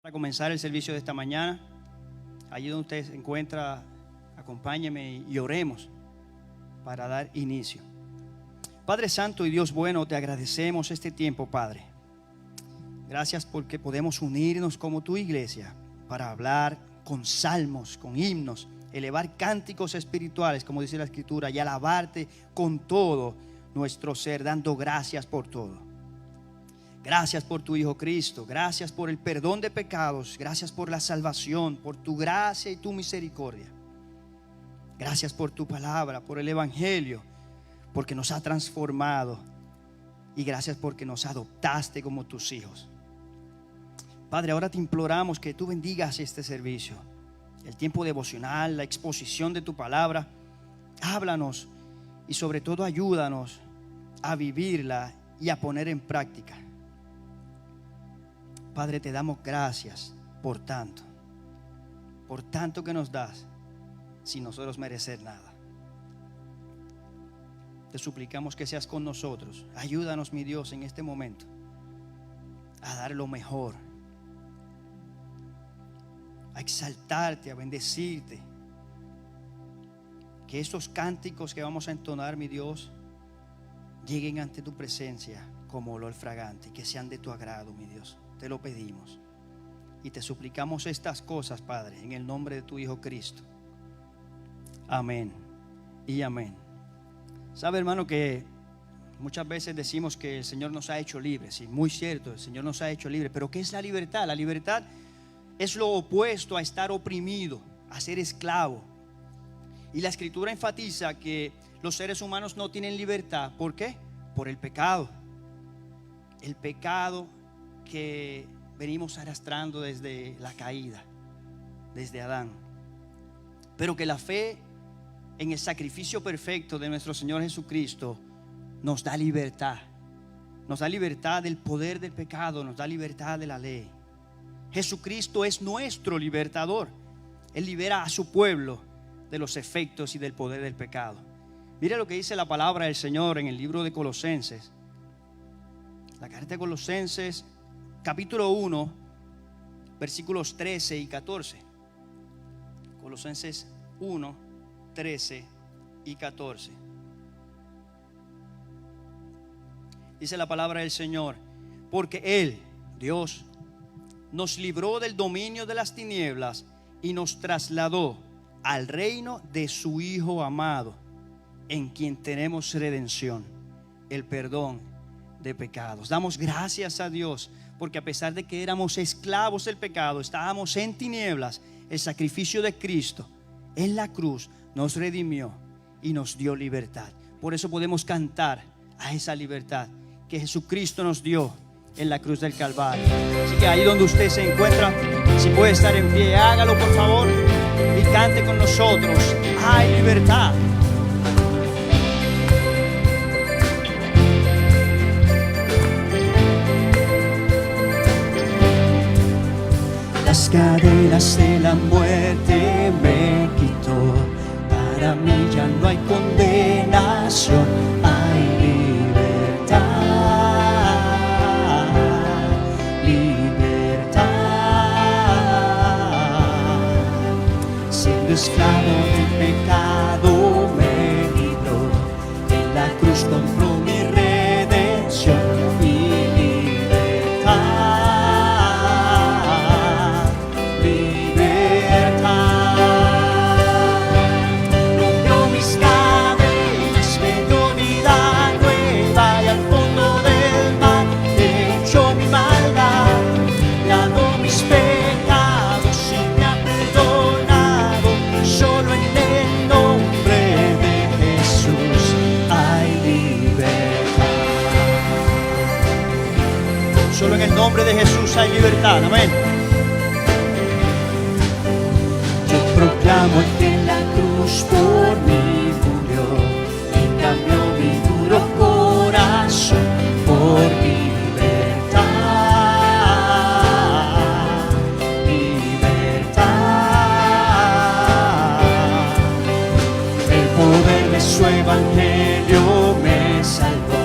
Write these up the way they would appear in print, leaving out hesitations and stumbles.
Para comenzar el servicio de esta mañana, allí donde usted se encuentra, acompáñeme y oremos para dar inicio. Padre Santo y Dios bueno, te agradecemos este tiempo, Padre. Gracias porque podemos unirnos como tu iglesia para hablar con salmos, con himnos, elevar cánticos espirituales, como dice la Escritura, y alabarte con todo nuestro ser, dando gracias por todo. Gracias por tu Hijo Cristo, gracias por el perdón de pecados, gracias por la salvación, por tu gracia y tu misericordia. Gracias por tu palabra, por el Evangelio, porque nos ha transformado, y gracias porque nos adoptaste como tus hijos. Padre, ahora te imploramos que tú bendigas este servicio, el tiempo devocional, la exposición de tu palabra. Háblanos y sobre todo ayúdanos a vivirla y a poner en práctica. Padre, te damos gracias por tanto que nos das sin nosotros merecer nada. Te suplicamos que seas con nosotros. Ayúdanos, mi Dios, en este momento a dar lo mejor, a exaltarte, a bendecirte. Que estos cánticos que vamos a entonar, mi Dios, lleguen ante tu presencia como olor fragante, que sean de tu agrado, mi Dios. Te lo pedimos y te suplicamos estas cosas, Padre, en el nombre de tu Hijo Cristo. Amén y amén. Sabe, hermano, que muchas veces decimos que el Señor nos ha hecho libres. Sí, muy cierto, el Señor nos ha hecho libres. Pero ¿qué es la libertad? La libertad es lo opuesto a estar oprimido, a ser esclavo. Y la Escritura enfatiza que los seres humanos no tienen libertad. ¿Por qué? Por el pecado. El pecado que venimos arrastrando desde la caída, desde Adán. Pero que la fe en el sacrificio perfecto de nuestro Señor Jesucristo nos da libertad. Nos da libertad del poder del pecado, nos da libertad de la ley. Jesucristo es nuestro libertador. Él libera a su pueblo de los efectos y del poder del pecado. Mire lo que dice la palabra del Señor en el libro de Colosenses. La carta de Colosenses, capítulo 1, versículos 13 y 14. Colosenses 1, 13 y 14. Dice la palabra del Señor: porque Él, Dios, nos libró del dominio de las tinieblas y nos trasladó al reino de su Hijo amado, en quien tenemos redención, el perdón de pecados. Damos gracias a Dios porque a pesar de que éramos esclavos del pecado, estábamos en tinieblas, el sacrificio de Cristo en la cruz nos redimió y nos dio libertad. Por eso podemos cantar a esa libertad que Jesucristo nos dio en la cruz del Calvario. Así que ahí donde usted se encuentra, si puede estar en pie, hágalo por favor y cante con nosotros: hay libertad. Las cadenas de la muerte me quitó. Para mí ya no hay condenación, hay libertad, libertad. Siendo esclavo del pecado me libró, en la cruz compró mi redención y solo en el nombre de Jesús hay libertad. Amén. Yo proclamo que en la cruz por mí murió y cambió mi duro corazón por libertad, libertad. El poder de su evangelio me salvó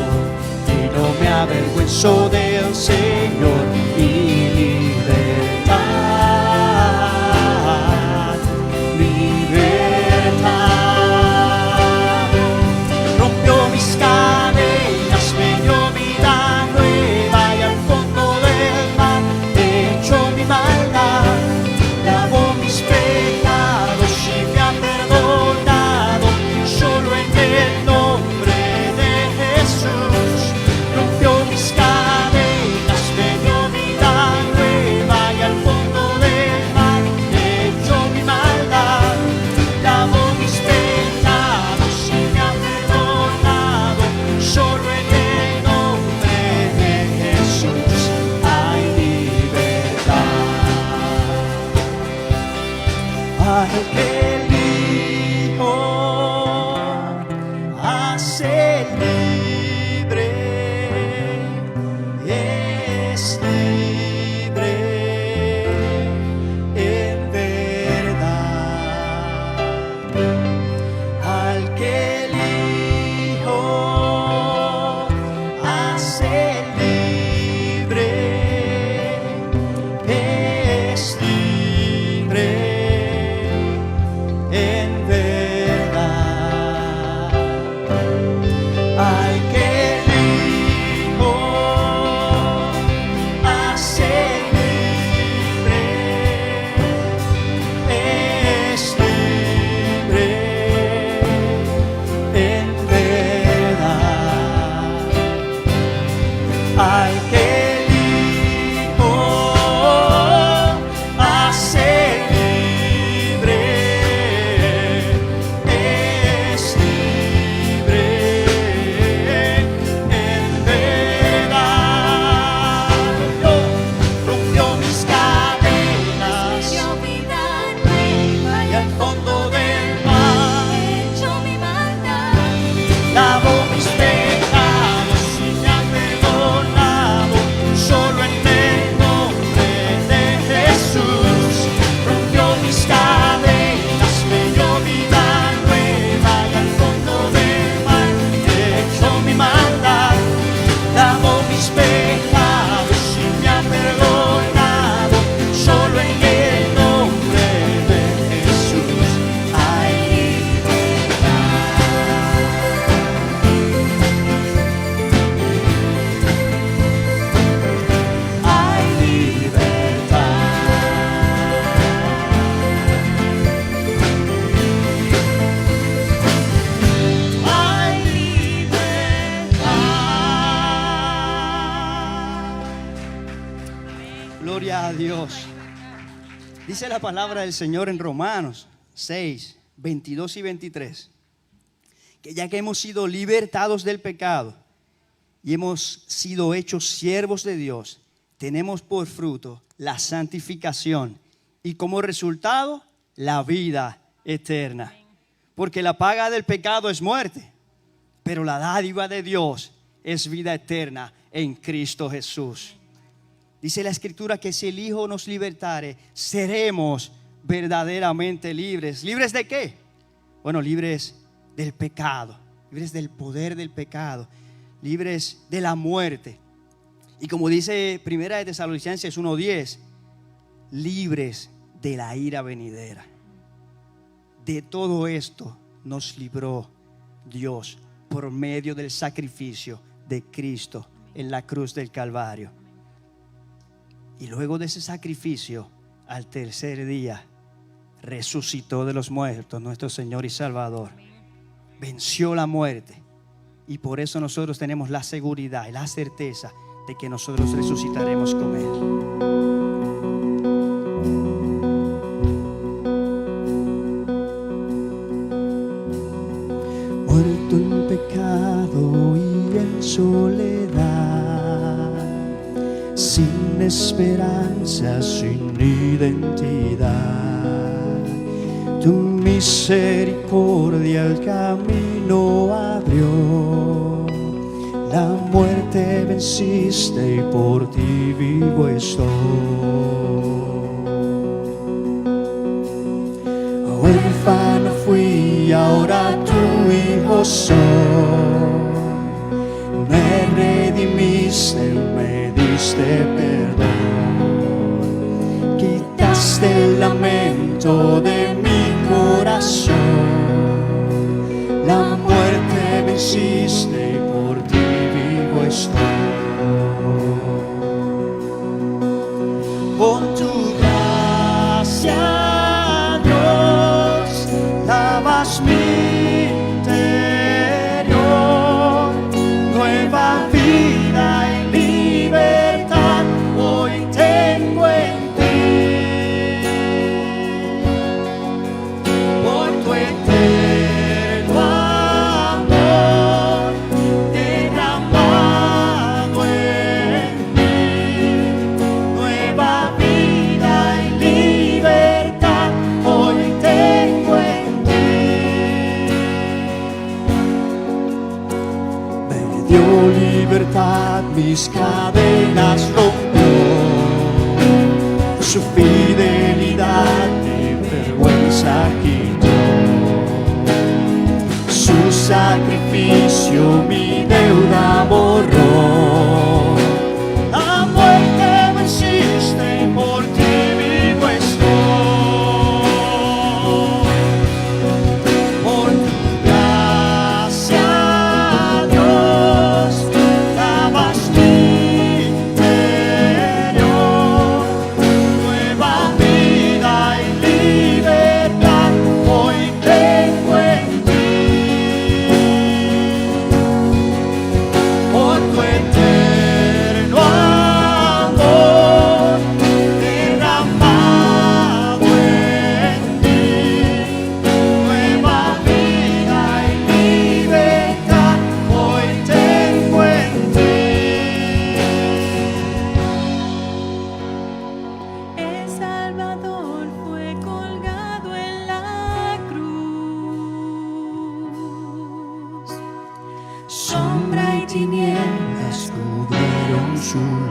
y no me avergüenzo del Señor y libertad. Gloria a Dios. Dice la palabra del Señor en Romanos 6, 22 y 23, que ya que hemos sido libertados del pecado y hemos sido hechos siervos de Dios, tenemos por fruto la santificación y como resultado la vida eterna. Porque la paga del pecado es muerte, pero la dádiva de Dios es vida eterna en Cristo Jesús. Dice la Escritura que si el Hijo nos libertare, seremos verdaderamente libres. ¿Libres de qué? Bueno, libres del pecado, libres del poder del pecado, libres de la muerte. Y como dice Primera de Tesalonicenses 1:10, libres de la ira venidera. De todo esto nos libró Dios por medio del sacrificio de Cristo en la cruz del Calvario. Y luego de ese sacrificio, al tercer día, resucitó de los muertos nuestro Señor y Salvador. Venció la muerte. Y por eso nosotros tenemos la seguridad y la certeza de que nosotros resucitaremos con Él. Muerto en pecado y en soledad, sin esperanza, sin identidad, tu misericordia el camino abrió. La muerte venciste y por ti vivo estoy. Huérfano fui, ahora tu hijo soy. Me redimiste, me diste perdón. Quitaste el lamento de mi corazón. La muerte venciste y por ti vivo estoy. Con tu gracia, Dios, lavas mi interior. Nueva vida y libertad hoy tengo en ti. Por tu eterno amor derramado mis cadenas rompió. Su fidelidad mi vergüenza quitó. Su sacrificio mi deuda borró. La muerte venciste y por ti vivo estoy. Por tu gracia, Dios, lavas mi interior. Nueva vida y libertad hoy tengo en ti. Por tu eterno amor derramado en mí. Nueva vida y libertad hoy tengo en ti. El Salvador fue colgado en la cruz. Sombra y tinieblas cubrieron su luz.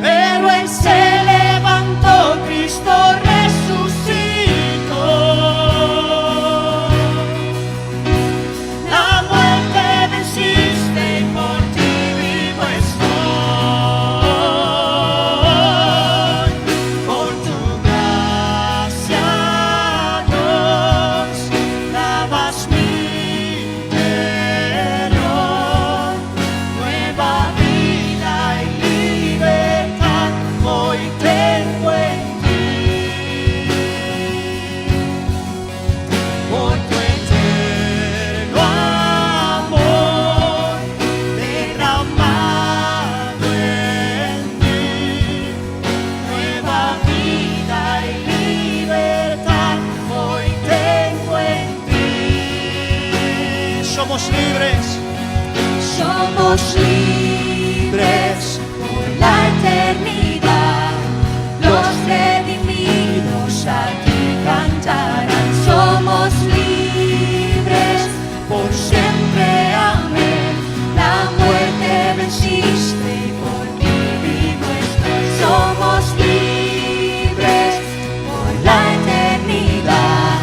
Pero Él se levantó, Cristo resucitó. La muerte venciste y por ti vivo estoy. Por tu gracia, Dios, lavas mi interior. Nueva vida y libertad hoy tengo en ti. Por tu eterno amor derramado en mí. Nueva vida y libertad hoy tengo en ti. Somos libres. Somos libres por la eternidad. Los redimidos a ti cantarán. Somos libres por siempre, amén. La muerte venciste y por ti vivo estoy. Somos libres por la eternidad.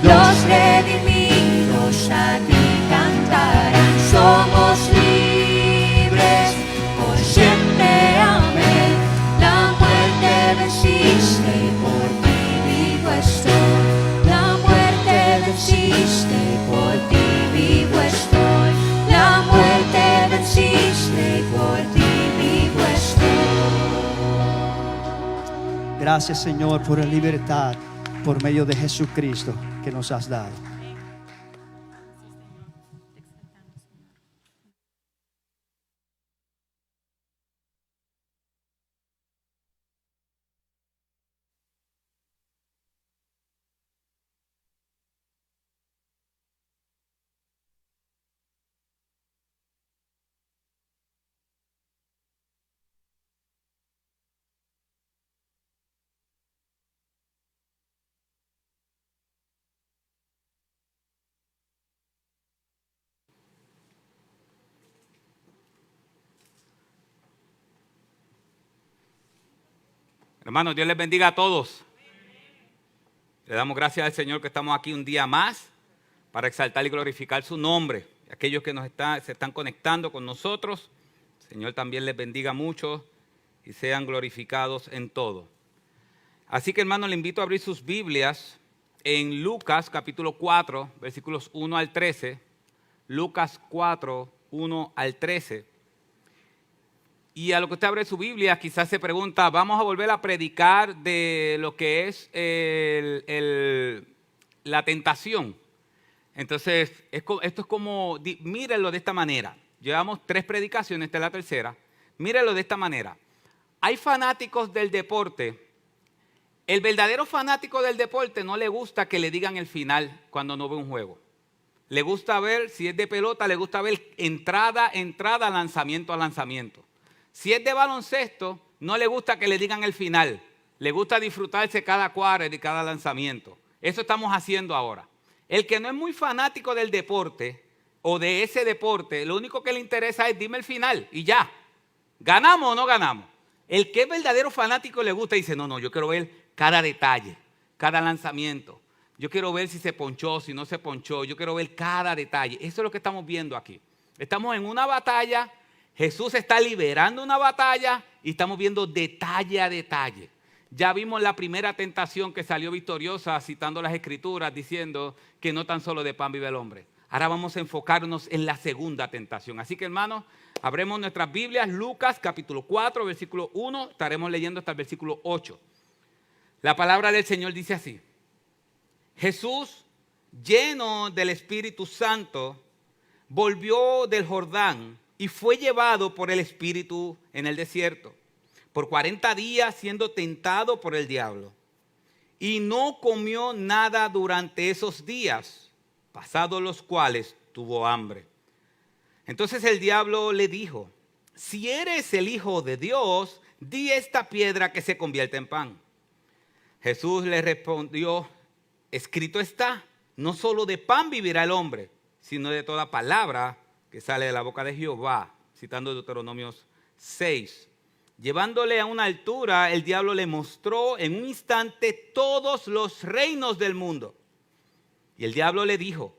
Los redimidos a ti cantarán. Somos libres por siempre, amén. La muerte venciste y por ti vivo estoy. La muerte venciste y por ti vivo estoy. La muerte venciste y por ti vivo estoy. Gracias, Señor, por la libertad por medio de Jesucristo que nos has dado. Hermanos, Dios les bendiga a todos. Le damos gracias al Señor que estamos aquí un día más para exaltar y glorificar su nombre. Aquellos que se están conectando con nosotros, el Señor también les bendiga mucho y sean glorificados en todo. Así que, hermanos, le invito a abrir sus Biblias en Lucas capítulo 4, versículos 1 al 13. Lucas 4, 1 al 13. Y a lo que usted abre su Biblia, quizás se pregunta, vamos a volver a predicar de lo que es la tentación. Entonces, esto es como, mírenlo de esta manera. Llevamos 3 predicaciones, esta es la tercera. Mírenlo de esta manera. Hay fanáticos del deporte. El verdadero fanático del deporte no le gusta que le digan el final cuando no ve un juego. Le gusta ver, si es de pelota, le gusta ver entrada, lanzamiento, lanzamiento. Si es de baloncesto, no le gusta que le digan el final. Le gusta disfrutarse cada quarter y cada lanzamiento. Eso estamos haciendo ahora. El que no es muy fanático del deporte, o de ese deporte, lo único que le interesa es dime el final y ya. ¿Ganamos o no ganamos? El que es verdadero fanático le gusta y dice, no, yo quiero ver cada detalle, cada lanzamiento. Yo quiero ver si se ponchó, si no se ponchó. Yo quiero ver cada detalle. Eso es lo que estamos viendo aquí. Estamos en una batalla. Jesús está liberando una batalla y estamos viendo detalle a detalle. Ya vimos la primera tentación que salió victoriosa citando las Escrituras diciendo que no tan solo de pan vive el hombre. Ahora vamos a enfocarnos en la segunda tentación. Así que, hermanos, abremos nuestras Biblias, Lucas capítulo 4, versículo 1. Estaremos leyendo hasta el versículo 8. La palabra del Señor dice así. Jesús, lleno del Espíritu Santo, volvió del Jordán y fue llevado por el Espíritu en el desierto, por 40 días siendo tentado por el diablo. Y no comió nada durante esos días, pasados los cuales tuvo hambre. Entonces el diablo le dijo, si eres el Hijo de Dios, di a esta piedra que se convierta en pan. Jesús le respondió, escrito está, no solo de pan vivirá el hombre, sino de toda palabra que sale de la boca de Jehová, citando Deuteronomio 6. Llevándole a una altura, el diablo le mostró en un instante todos los reinos del mundo. Y el diablo le dijo,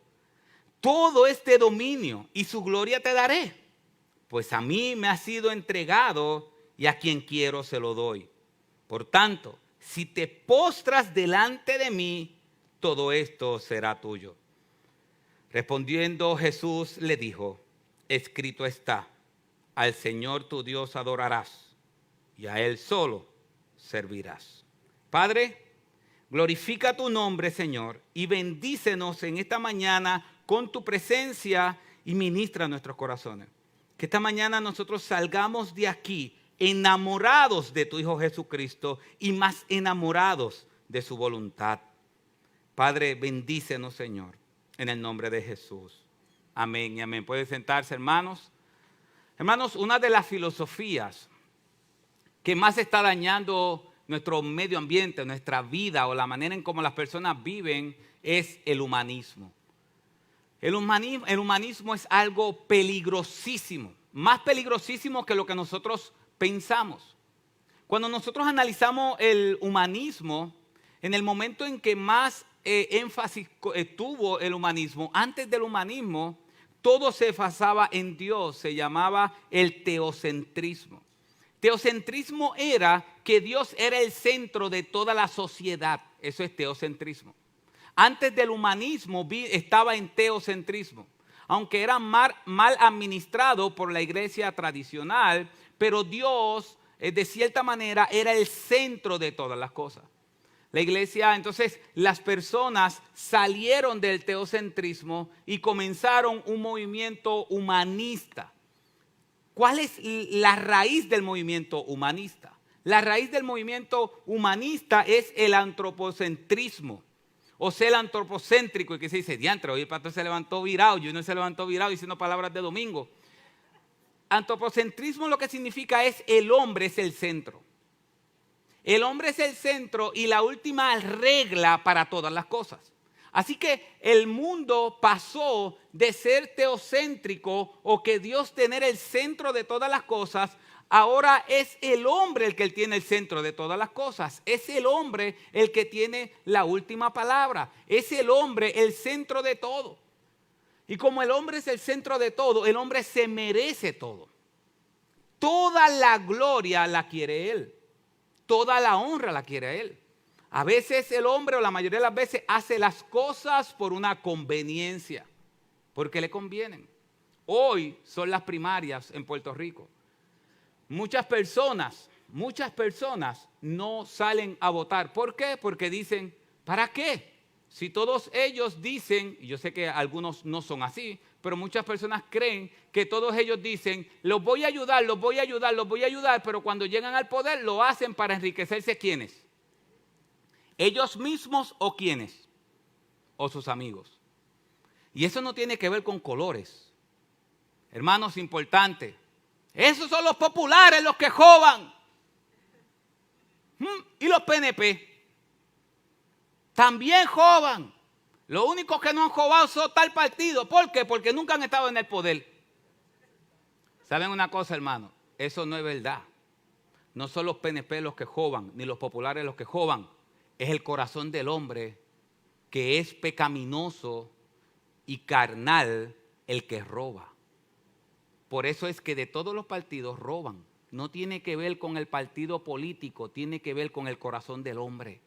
todo este dominio y su gloria te daré, pues a mí me ha sido entregado y a quien quiero se lo doy. Por tanto, si te postras delante de mí, todo esto será tuyo. Respondiendo Jesús le dijo, escrito está, al Señor tu Dios adorarás y a Él solo servirás. Padre, glorifica tu nombre, Señor, y bendícenos en esta mañana con tu presencia y ministra nuestros corazones. Que esta mañana nosotros salgamos de aquí enamorados de tu Hijo Jesucristo y más enamorados de su voluntad. Padre, bendícenos, Señor, en el nombre de Jesús. Amén y amén. Pueden sentarse, hermanos. Hermanos, una de las filosofías que más está dañando nuestro medio ambiente, nuestra vida o la manera en cómo las personas viven es el humanismo. El humanismo es algo peligrosísimo, más peligrosísimo que lo que nosotros pensamos. Cuando nosotros analizamos el humanismo, en el momento en que más énfasis tuvo el humanismo, antes del humanismo, todo se basaba en Dios, se llamaba el teocentrismo. Teocentrismo era que Dios era el centro de toda la sociedad, eso es teocentrismo. Antes del humanismo estaba en teocentrismo, aunque era mal administrado por la iglesia tradicional, pero Dios de cierta manera era el centro de todas las cosas. La iglesia, entonces, las personas salieron del teocentrismo y comenzaron un movimiento humanista. ¿Cuál es la raíz del movimiento humanista? La raíz del movimiento humanista es el antropocentrismo, o sea, el antropocéntrico, y que se dice, diantre, hoy el pastor se levantó virado, y uno se levantó virado diciendo palabras de domingo. Antropocentrismo lo que significa es el hombre es el centro. El hombre es el centro y la última regla para todas las cosas. Así que el mundo pasó de ser teocéntrico o que Dios tener el centro de todas las cosas, ahora es el hombre el que tiene el centro de todas las cosas. Es el hombre el que tiene la última palabra. Es el hombre el centro de todo. Y como el hombre es el centro de todo, el hombre se merece todo. Toda la gloria la quiere él. Toda la honra la quiere él. A veces el hombre, o la mayoría de las veces, hace las cosas por una conveniencia, porque le convienen. Hoy son las primarias en Puerto Rico. Muchas personas no salen a votar. ¿Por qué? Porque dicen, ¿para qué? Si todos ellos dicen, y yo sé que algunos no son así, pero muchas personas creen que todos ellos dicen, los voy a ayudar, pero cuando llegan al poder lo hacen para enriquecerse. ¿Quiénes? ¿Ellos mismos o quiénes? O sus amigos. Y eso no tiene que ver con colores. Hermanos, importante. Esos son los populares, los que jodan. Y los PNP también jodan. Los únicos que no han robado son tal partido. ¿Por qué? Porque nunca han estado en el poder. ¿Saben una cosa, hermano? Eso no es verdad. No son los PNP los que roban, ni los populares los que roban. Es el corazón del hombre que es pecaminoso y carnal el que roba. Por eso es que de todos los partidos roban. No tiene que ver con el partido político, tiene que ver con el corazón del hombre.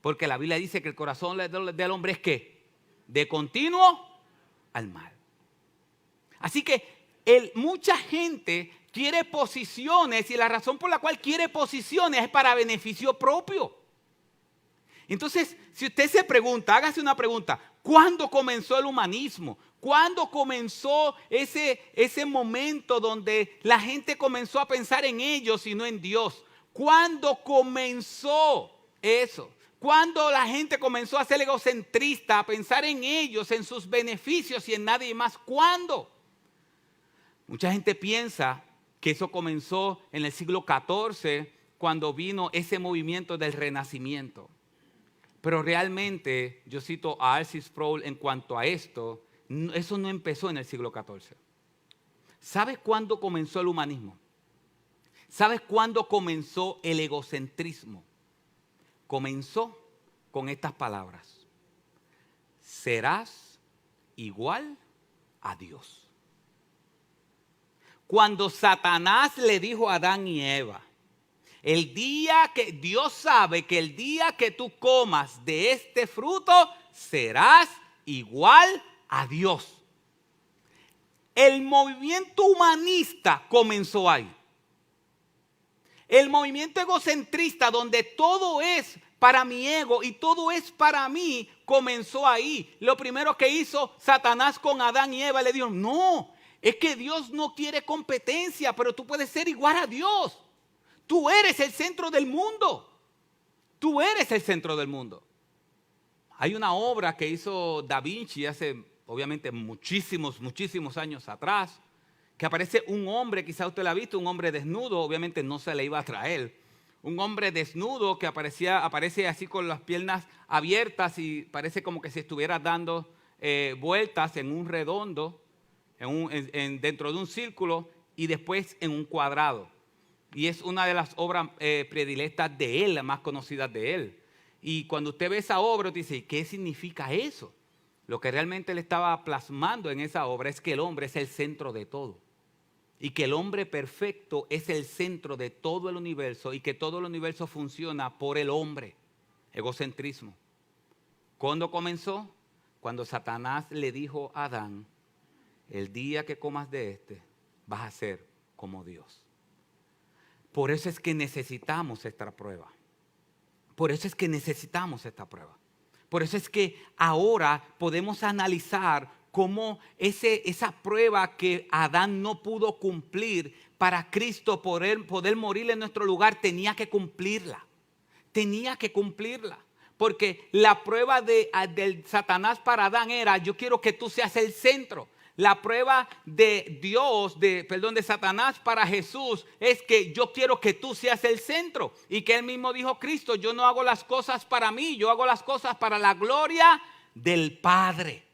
Porque la Biblia dice que el corazón del hombre es ¿qué? De continuo al mal. Así que mucha gente quiere posiciones y la razón por la cual quiere posiciones es para beneficio propio. Entonces, si usted se pregunta, hágase una pregunta, ¿cuándo comenzó el humanismo? ¿Cuándo comenzó ese momento donde la gente comenzó a pensar en ellos y no en Dios? ¿Cuándo comenzó eso? ¿Cuándo la gente comenzó a ser egocentrista, a pensar en ellos, en sus beneficios y en nadie más? ¿Cuándo? Mucha gente piensa que eso comenzó en el siglo XIV, cuando vino ese movimiento del Renacimiento. Pero realmente, yo cito a R.C. Sproul en cuanto a esto, eso no empezó en el siglo XIV. ¿Sabes cuándo comenzó el humanismo? ¿Sabes cuándo comenzó el egocentrismo? Comenzó con estas palabras: serás igual a Dios. Cuando Satanás le dijo a Adán y Eva, el día que Dios sabe que el día que tú comas de este fruto, serás igual a Dios. El movimiento humanista comenzó ahí. El movimiento egocentrista, donde todo es para mi ego y todo es para mí, comenzó ahí. Lo primero que hizo Satanás con Adán y Eva, le dijo, no, es que Dios no quiere competencia, pero tú puedes ser igual a Dios. Tú eres el centro del mundo. Tú eres el centro del mundo. Hay una obra que hizo Da Vinci hace, obviamente, muchísimos años atrás, que aparece un hombre, quizá usted lo ha visto, un hombre desnudo, obviamente no se le iba a traer. Un hombre desnudo que aparece así con las piernas abiertas y parece como que se estuviera dando vueltas en un redondo, dentro de un círculo y después en un cuadrado. Y es una de las obras predilectas de él, las más conocidas de él. Y cuando usted ve esa obra, usted dice, ¿qué significa eso? Lo que realmente le estaba plasmando en esa obra es que el hombre es el centro de todo. Y que el hombre perfecto es el centro de todo el universo y que todo el universo funciona por el hombre. Egocentrismo. ¿Cuándo comenzó? Cuando Satanás le dijo a Adán, el día que comas de este, vas a ser como Dios. Por eso es que necesitamos esta prueba. Por eso es que necesitamos esta prueba. Por eso es que ahora podemos analizar cómo esa prueba que Adán no pudo cumplir para Cristo poder morir en nuestro lugar, tenía que cumplirla. Tenía que cumplirla. Porque la prueba del Satanás para Adán era, yo quiero que tú seas el centro. La prueba de Satanás para Jesús es que yo quiero que tú seas el centro. Y que él mismo dijo, Cristo, yo no hago las cosas para mí, yo hago las cosas para la gloria del Padre.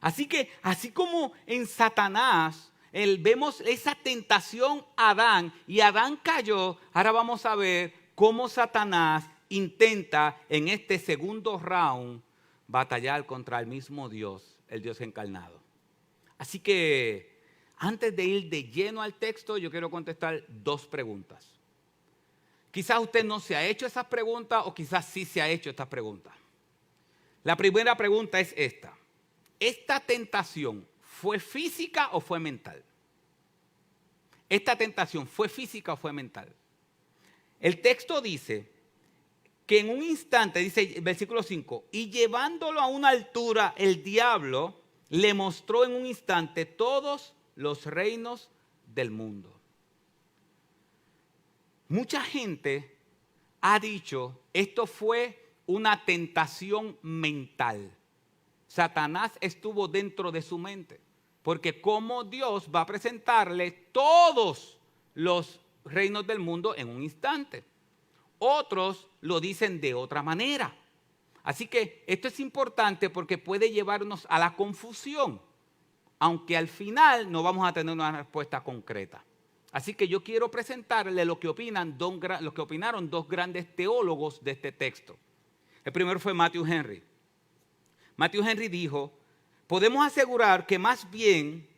Así que, así como en Satanás, vemos esa tentación a Adán y Adán cayó, ahora vamos a ver cómo Satanás intenta en este segundo round batallar contra el mismo Dios, el Dios encarnado. Así que antes de ir de lleno al texto, yo quiero contestar dos preguntas. Quizás usted no se ha hecho esas preguntas o quizás sí se ha hecho estas preguntas. La primera pregunta es esta. ¿Esta tentación fue física o fue mental? ¿Esta tentación fue física o fue mental? El texto dice que en un instante, dice versículo 5, y llevándolo a una altura, el diablo le mostró en un instante todos los reinos del mundo. Mucha gente ha dicho, esto fue una tentación mental. Satanás estuvo dentro de su mente, porque como Dios va a presentarle todos los reinos del mundo en un instante. Otros lo dicen de otra manera. Así que esto es importante porque puede llevarnos a la confusión, aunque al final no vamos a tener una respuesta concreta. Así que yo quiero presentarle lo que opinaron dos grandes teólogos de este texto. El primero fue Matthew Henry. Matthew Henry dijo: podemos asegurar que más bien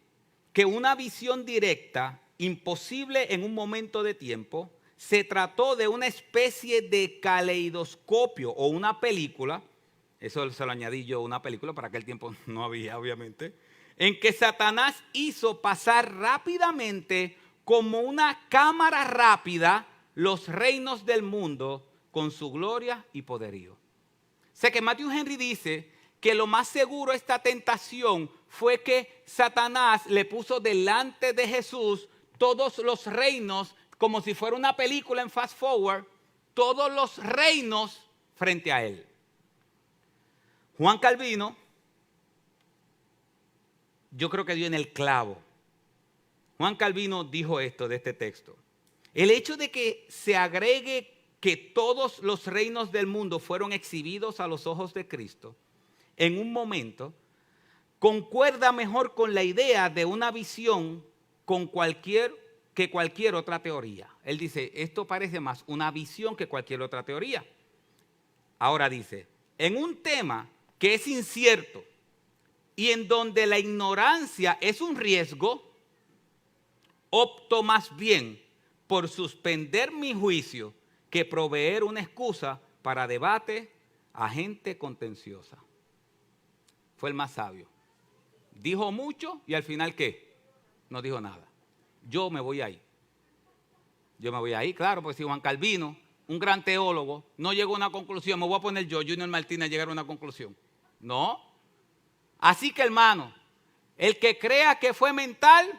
que una visión directa, imposible en un momento de tiempo, se trató de una especie de caleidoscopio o una película, eso se lo añadí yo, una película, para aquel tiempo no había, obviamente, en que Satanás hizo pasar rápidamente, como una cámara rápida, los reinos del mundo con su gloria y poderío. Sé que Matthew Henry dice que lo más seguro esta tentación fue que Satanás le puso delante de Jesús todos los reinos, como si fuera una película en fast forward, todos los reinos frente a él. Juan Calvino, yo creo que dio en el clavo. Juan Calvino dijo esto de este texto: el hecho de que se agregue que todos los reinos del mundo fueron exhibidos a los ojos de Cristo en un momento, concuerda mejor con la idea de una visión que cualquier otra teoría. Él dice, esto parece más una visión que cualquier otra teoría. Ahora dice, en un tema que es incierto y en donde la ignorancia es un riesgo, opto más bien por suspender mi juicio que proveer una excusa para debate a gente contenciosa. Fue el más sabio. Dijo mucho y al final, ¿qué? No dijo nada. Yo me voy ahí. Yo me voy ahí, claro, porque si Juan Calvino, un gran teólogo, no llegó a una conclusión, me voy a poner yo, Junior Martínez, a llegar a una conclusión. No. Así que, hermano, el que crea que fue mental,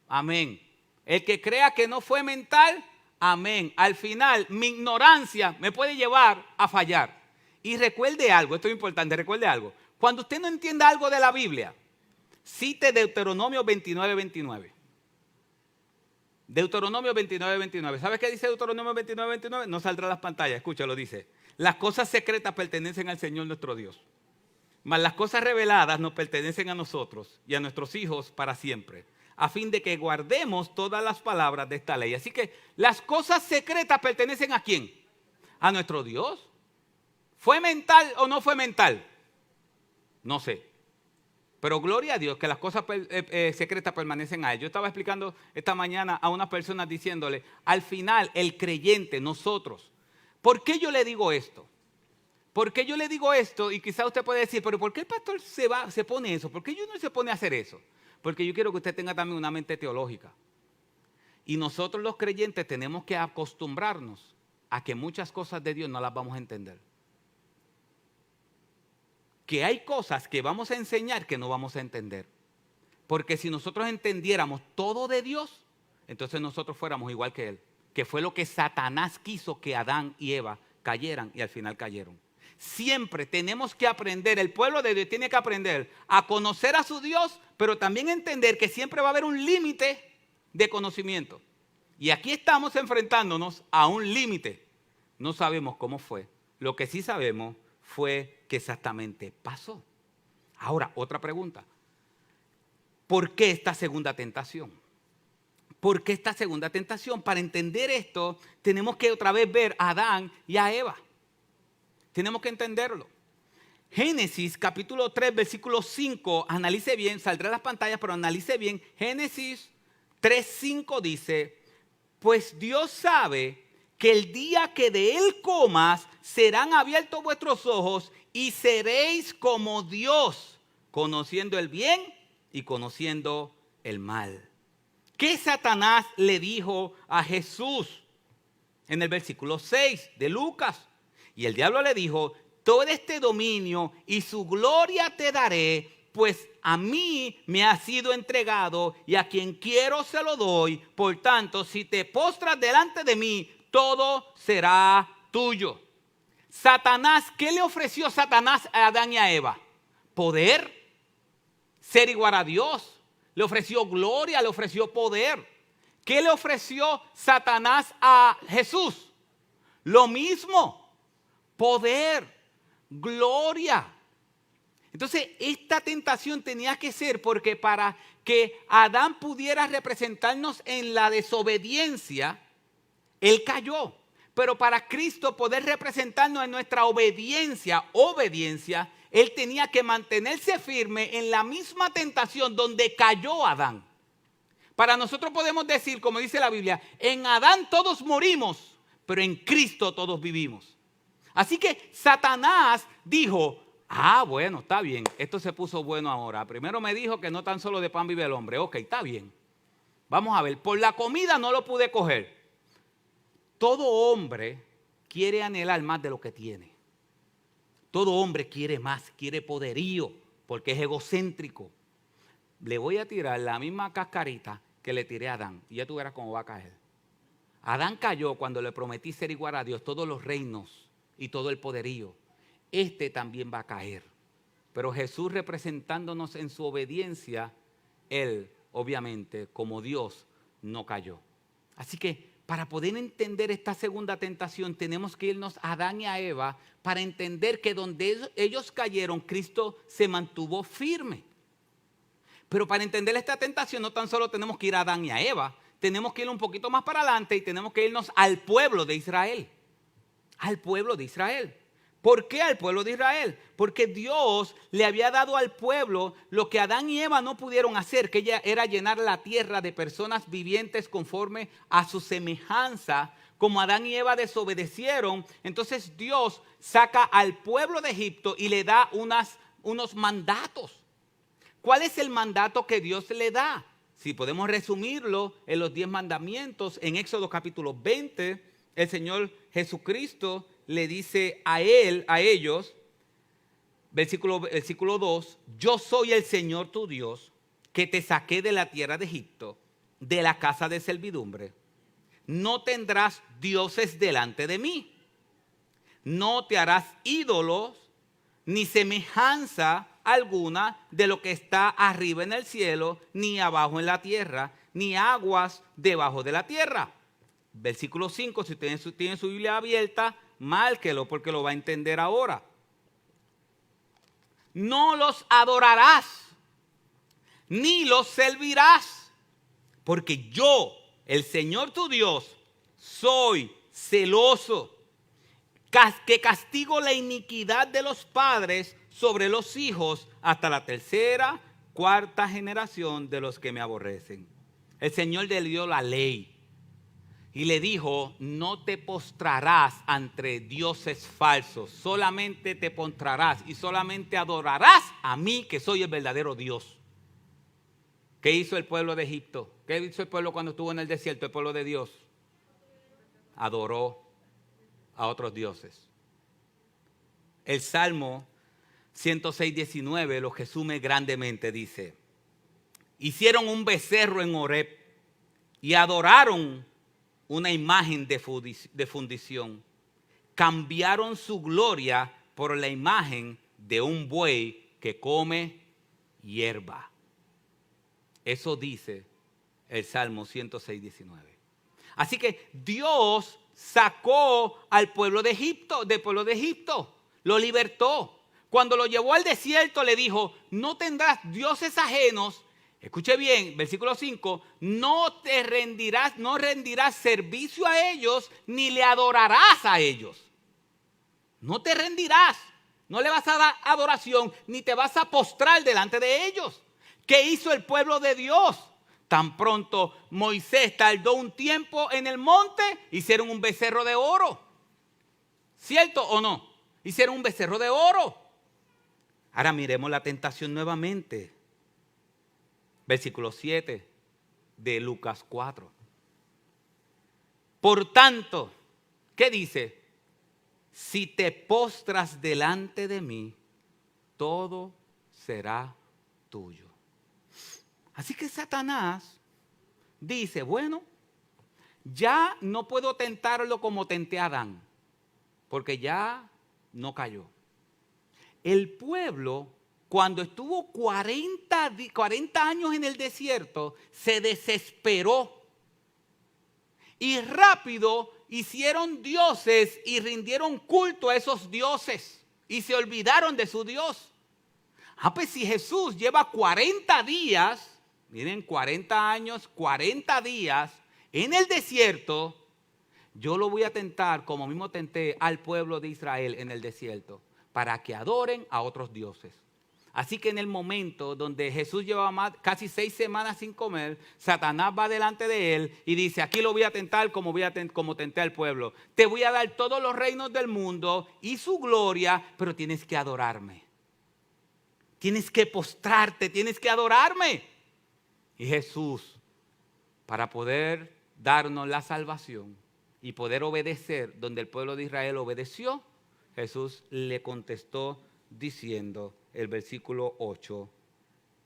amén. El que crea que no fue mental, amén. Al final, mi ignorancia me puede llevar a fallar. Y recuerde algo, esto es importante, recuerde algo. Cuando usted no entienda algo de la Biblia, cite Deuteronomio 29:29. Deuteronomio 29:29. ¿Sabes qué dice Deuteronomio 29:29? No saldrá a las pantallas, escúchalo, dice. Las cosas secretas pertenecen al Señor nuestro Dios, mas las cosas reveladas nos pertenecen a nosotros y a nuestros hijos para siempre, a fin de que guardemos todas las palabras de esta ley. Así que las cosas secretas pertenecen ¿a quién? A nuestro Dios. ¿Fue mental o no fue mental? No sé. Pero gloria a Dios que las cosas secretas permanecen a Él. Yo estaba explicando esta mañana a unas personas diciéndole, al final el creyente, nosotros, ¿por qué yo le digo esto? ¿Por qué yo le digo esto? Y quizá usted puede decir, pero ¿por qué el pastor se pone eso? ¿Por qué yo no se pone a hacer eso? Porque yo quiero que usted tenga también una mente teológica. Y nosotros los creyentes tenemos que acostumbrarnos a que muchas cosas de Dios no las vamos a entender. Que hay cosas que vamos a enseñar que no vamos a entender. Porque si nosotros entendiéramos todo de Dios, entonces nosotros fuéramos igual que Él. Que fue lo que Satanás quiso que Adán y Eva cayeran y al final cayeron. Siempre tenemos que aprender, el pueblo de Dios tiene que aprender a conocer a su Dios, pero también entender que siempre va a haber un límite de conocimiento. Y aquí estamos enfrentándonos a un límite. No sabemos cómo fue. Lo que sí sabemos fue que exactamente pasó. Ahora, otra pregunta. ¿Por qué esta segunda tentación? ¿Por qué esta segunda tentación? Para entender esto, tenemos que otra vez ver a Adán y a Eva. Tenemos que entenderlo. Génesis capítulo 3, versículo 5, analice bien, saldrá a las pantallas, pero analice bien. Génesis 3:5 dice, pues Dios sabe que el día que de él comas, serán abiertos vuestros ojos y seréis como Dios, conociendo el bien y conociendo el mal. ¿Qué Satanás le dijo a Jesús? En el versículo 6 de Lucas. Y el diablo le dijo, todo este dominio y su gloria te daré, pues a mí me ha sido entregado y a quien quiero se lo doy. Por tanto, si te postras delante de mí, todo será tuyo. Satanás, ¿qué le ofreció Satanás a Adán y a Eva? Poder, ser igual a Dios. Le ofreció gloria, le ofreció poder. ¿Qué le ofreció Satanás a Jesús? Lo mismo, poder. gloria. Entonces, esta tentación tenía que ser porque para que Adán pudiera representarnos en la desobediencia, él cayó. Pero para Cristo poder representarnos en nuestra obediencia, él tenía que mantenerse firme en la misma tentación donde cayó Adán. Para nosotros podemos decir, como dice la Biblia, en Adán todos morimos, pero en Cristo todos vivimos. Así que Satanás dijo, bueno, está bien, esto se puso bueno ahora. Primero me dijo que no tan solo de pan vive el hombre. Ok, está bien. Vamos a ver, por la comida no lo pude coger. Todo hombre quiere anhelar más de lo que tiene. Todo hombre quiere más, quiere poderío, porque es egocéntrico. Le voy a tirar la misma cascarita que le tiré a Adán, y ya tú verás cómo va a caer. Adán cayó cuando le prometí ser igual a Dios, todos los reinos y todo el poderío. Este también va a caer. Pero Jesús, representándonos en su obediencia, él, obviamente, como Dios, no cayó. Así que para poder entender esta segunda tentación, tenemos que irnos a Adán y a Eva para entender que donde ellos cayeron, Cristo se mantuvo firme. Pero para entender esta tentación, no tan solo tenemos que ir a Adán y a Eva, tenemos que ir un poquito más para adelante y tenemos que irnos al pueblo de Israel. Al pueblo de Israel. ¿Por qué al pueblo de Israel? Porque Dios le había dado al pueblo lo que Adán y Eva no pudieron hacer, que era llenar la tierra de personas vivientes conforme a su semejanza. Como Adán y Eva desobedecieron, entonces Dios saca al pueblo de Egipto y le da unos mandatos. ¿Cuál es el mandato que Dios le da? Si podemos resumirlo en los 10 mandamientos, en Éxodo capítulo 20, el Señor Jesucristo le dice a ellos, versículo 2, yo soy el Señor tu Dios, que te saqué de la tierra de Egipto, de la casa de servidumbre. No tendrás dioses delante de mí. No te harás ídolos, ni semejanza alguna de lo que está arriba en el cielo, ni abajo en la tierra, ni aguas debajo de la tierra. Versículo 5, si ustedes tienen su Biblia abierta, márquelo porque lo va a entender ahora. No los adorarás, ni los servirás, porque yo, el Señor tu Dios, soy celoso, que castigo la iniquidad de los padres sobre los hijos hasta la tercera, cuarta generación de los que me aborrecen. El Señor le dio la ley. Y le dijo, no te postrarás ante dioses falsos, solamente te postrarás y solamente adorarás a mí, que soy el verdadero Dios. ¿Qué hizo el pueblo de Egipto? ¿Qué hizo el pueblo cuando estuvo en el desierto, el pueblo de Dios? Adoró a otros dioses. El Salmo 106:19 lo resume grandemente, dice, hicieron un becerro en Horeb y adoraron una imagen de fundición. Cambiaron su gloria por la imagen de un buey que come hierba. Eso dice el Salmo 106:19. Así que Dios sacó al pueblo de Egipto, del pueblo de Egipto, lo libertó. Cuando lo llevó al desierto le dijo, no tendrás dioses ajenos. Escuche bien, versículo 5, no rendirás servicio a ellos, ni le adorarás a ellos. No te rendirás, no le vas a dar adoración, ni te vas a postrar delante de ellos. ¿Qué hizo el pueblo de Dios? Tan pronto Moisés tardó un tiempo en el monte, hicieron un becerro de oro. ¿Cierto o no? Hicieron un becerro de oro. Ahora miremos la tentación nuevamente. Versículo 7 de Lucas 4. Por tanto, ¿qué dice? Si te postras delante de mí, todo será tuyo. Así que Satanás dice, bueno, ya no puedo tentarlo como tenté a Adán, porque ya no cayó. El pueblo, cuando estuvo 40 años en el desierto, se desesperó. Y rápido hicieron dioses y rindieron culto a esos dioses. y se olvidaron de su Dios. Pues si Jesús lleva 40 días, miren, 40 años, 40 días en el desierto, yo lo voy a tentar como mismo tenté al pueblo de Israel en el desierto, para que adoren a otros dioses. Así que en el momento donde Jesús llevaba casi 6 semanas sin comer, Satanás va delante de él y dice, aquí lo voy a tentar como tenté al pueblo. Te voy a dar todos los reinos del mundo y su gloria, pero tienes que adorarme. Tienes que postrarte, tienes que adorarme. Y Jesús, para poder darnos la salvación y poder obedecer donde el pueblo de Israel obedeció, Jesús le contestó diciendo, el versículo 8,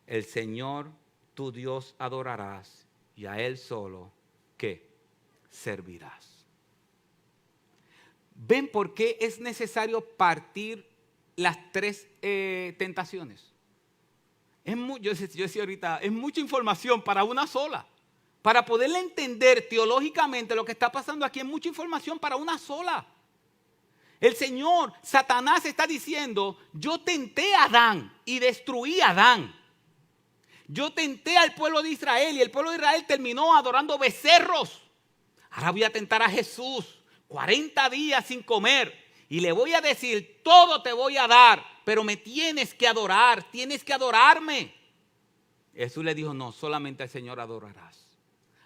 el Señor tu Dios adorarás y a Él solo, ¿qué? Servirás. ¿Ven por qué es necesario partir las 3 tentaciones? Yo decía ahorita, es mucha información para una sola. Para poderle entender teológicamente lo que está pasando aquí, es mucha información para una sola. El Señor, Satanás está diciendo, yo tenté a Adán y destruí a Adán. Yo tenté al pueblo de Israel y el pueblo de Israel terminó adorando becerros. Ahora voy a tentar a Jesús, 40 días sin comer. Y le voy a decir, todo te voy a dar, pero me tienes que adorar, tienes que adorarme. Jesús le dijo, no, solamente al Señor adorarás.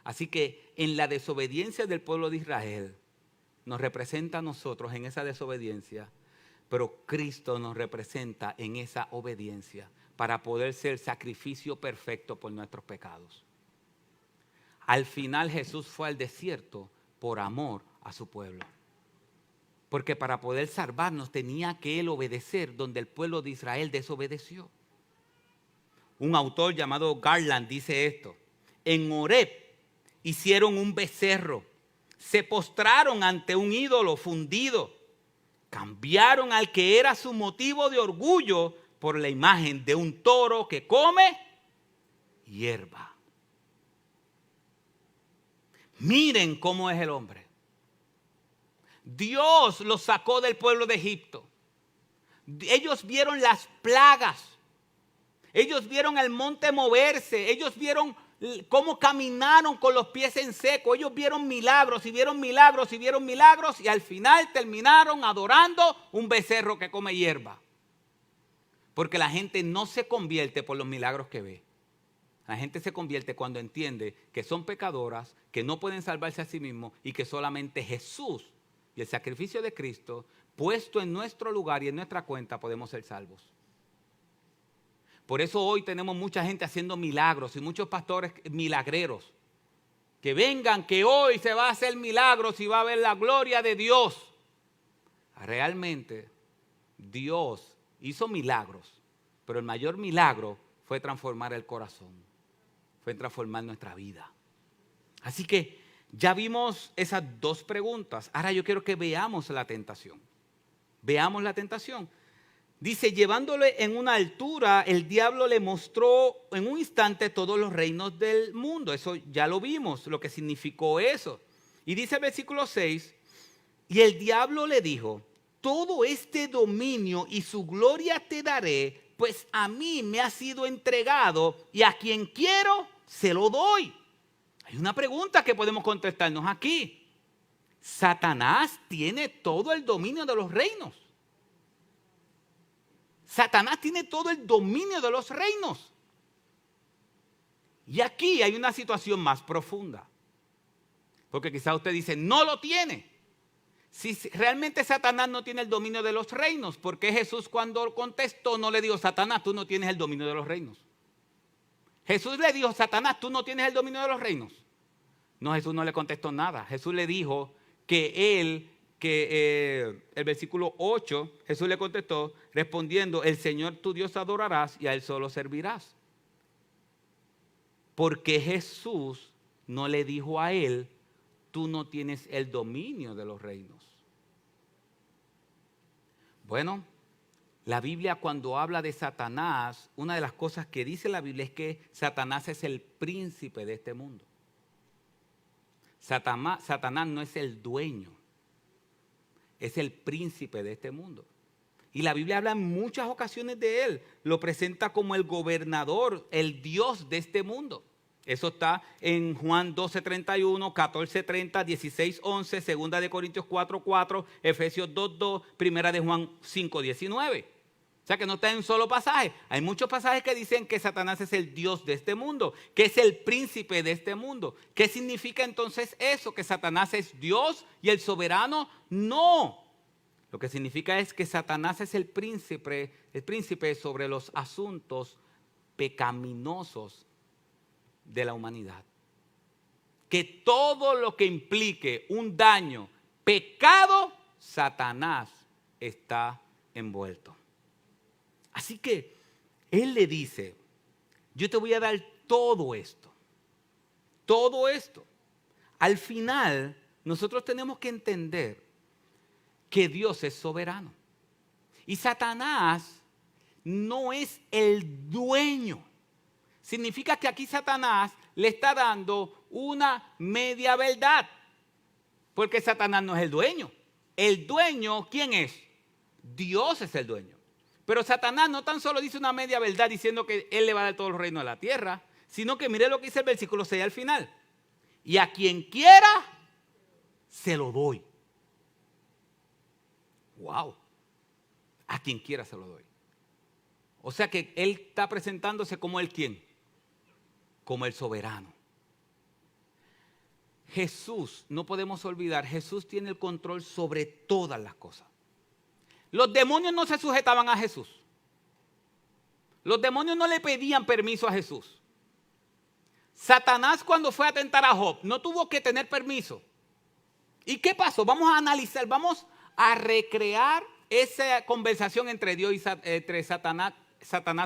Así que en la desobediencia del pueblo de Israel, nos representa a nosotros en esa desobediencia, pero Cristo nos representa en esa obediencia para poder ser sacrificio perfecto por nuestros pecados. Al final Jesús fue al desierto por amor a su pueblo. Porque para poder salvarnos tenía que Él obedecer donde el pueblo de Israel desobedeció. Un autor llamado Garland dice esto: en Horeb hicieron un becerro, se postraron ante un ídolo fundido, cambiaron al que era su motivo de orgullo por la imagen de un toro que come hierba. Miren cómo es el hombre. Dios los sacó del pueblo de Egipto. Ellos vieron las plagas. Ellos vieron el monte moverse. Ellos vieron cómo caminaron con los pies en seco. Ellos vieron milagros y vieron milagros y vieron milagros. Y al final terminaron adorando un becerro que come hierba. Porque la gente no se convierte por los milagros que ve. La gente se convierte cuando entiende que son pecadoras, que no pueden salvarse a sí mismos y que solamente Jesús y el sacrificio de Cristo puesto en nuestro lugar y en nuestra cuenta podemos ser salvos. Por eso hoy tenemos mucha gente haciendo milagros y muchos pastores milagreros. Que vengan, que hoy se va a hacer milagros y va a ver la gloria de Dios. Realmente Dios hizo milagros, pero el mayor milagro fue transformar el corazón, fue transformar nuestra vida. Así que ya vimos esas dos preguntas. Ahora yo quiero que veamos la tentación. Veamos la tentación. Dice, llevándole en una altura, el diablo le mostró en un instante todos los reinos del mundo. Eso ya lo vimos, lo que significó eso. Y dice el versículo 6, y el diablo le dijo, todo este dominio y su gloria te daré, pues a mí me ha sido entregado y a quien quiero se lo doy. Hay una pregunta que podemos contestarnos aquí. ¿Satanás tiene todo el dominio de los reinos? Satanás tiene todo el dominio de los reinos. Y aquí hay una situación más profunda. Porque quizás usted dice, no lo tiene. Si realmente Satanás no tiene el dominio de los reinos, ¿por qué Jesús cuando contestó no le dijo, Satanás, tú no tienes el dominio de los reinos? Jesús le dijo, Satanás, tú no tienes el dominio de los reinos. No, Jesús no le contestó nada. Jesús le dijo que el versículo 8, Jesús le contestó respondiendo, el Señor tu Dios adorarás y a Él solo servirás. Porque Jesús no le dijo a él, tú no tienes el dominio de los reinos. Bueno, la Biblia cuando habla de Satanás, una de las cosas que dice la Biblia es que Satanás es el príncipe de este mundo. Satanás no es el dueño, es el príncipe de este mundo. Y la Biblia habla en muchas ocasiones de él. Lo presenta como el gobernador, el Dios de este mundo. Eso está en Juan 12:31, 14:30, 16:11, 2 de Corintios 4:4, Efesios 2:2, 1 de Juan 5:19. O sea que no está en un solo pasaje. Hay muchos pasajes que dicen que Satanás es el Dios de este mundo, que es el príncipe de este mundo. ¿Qué significa entonces eso? ¿Que Satanás es Dios y el soberano? No. Lo que significa es que Satanás es el príncipe sobre los asuntos pecaminosos de la humanidad. Que todo lo que implique un daño, pecado, Satanás está envuelto. Así que él le dice, yo te voy a dar todo esto. Todo esto. Al final, nosotros tenemos que entender que Dios es soberano. Y Satanás no es el dueño. Significa que aquí Satanás le está dando una media verdad. Porque Satanás no es el dueño. El dueño, ¿quién es? Dios es el dueño. Pero Satanás no tan solo dice una media verdad diciendo que él le va a dar todo el reino de la tierra, sino que mire lo que dice el versículo 6 al final. Y a quien quiera, se lo doy. Wow. A quien quiera se lo doy. O sea que él está presentándose como el quién. Como el soberano. Jesús, no podemos olvidar, Jesús tiene el control sobre todas las cosas. Los demonios no se sujetaban a Jesús. Los demonios no le pedían permiso a Jesús. Satanás cuando fue a tentar a Job no tuvo que tener permiso. ¿Y qué pasó? Vamos a analizar, vamos a recrear esa conversación entre Dios y entre Satanás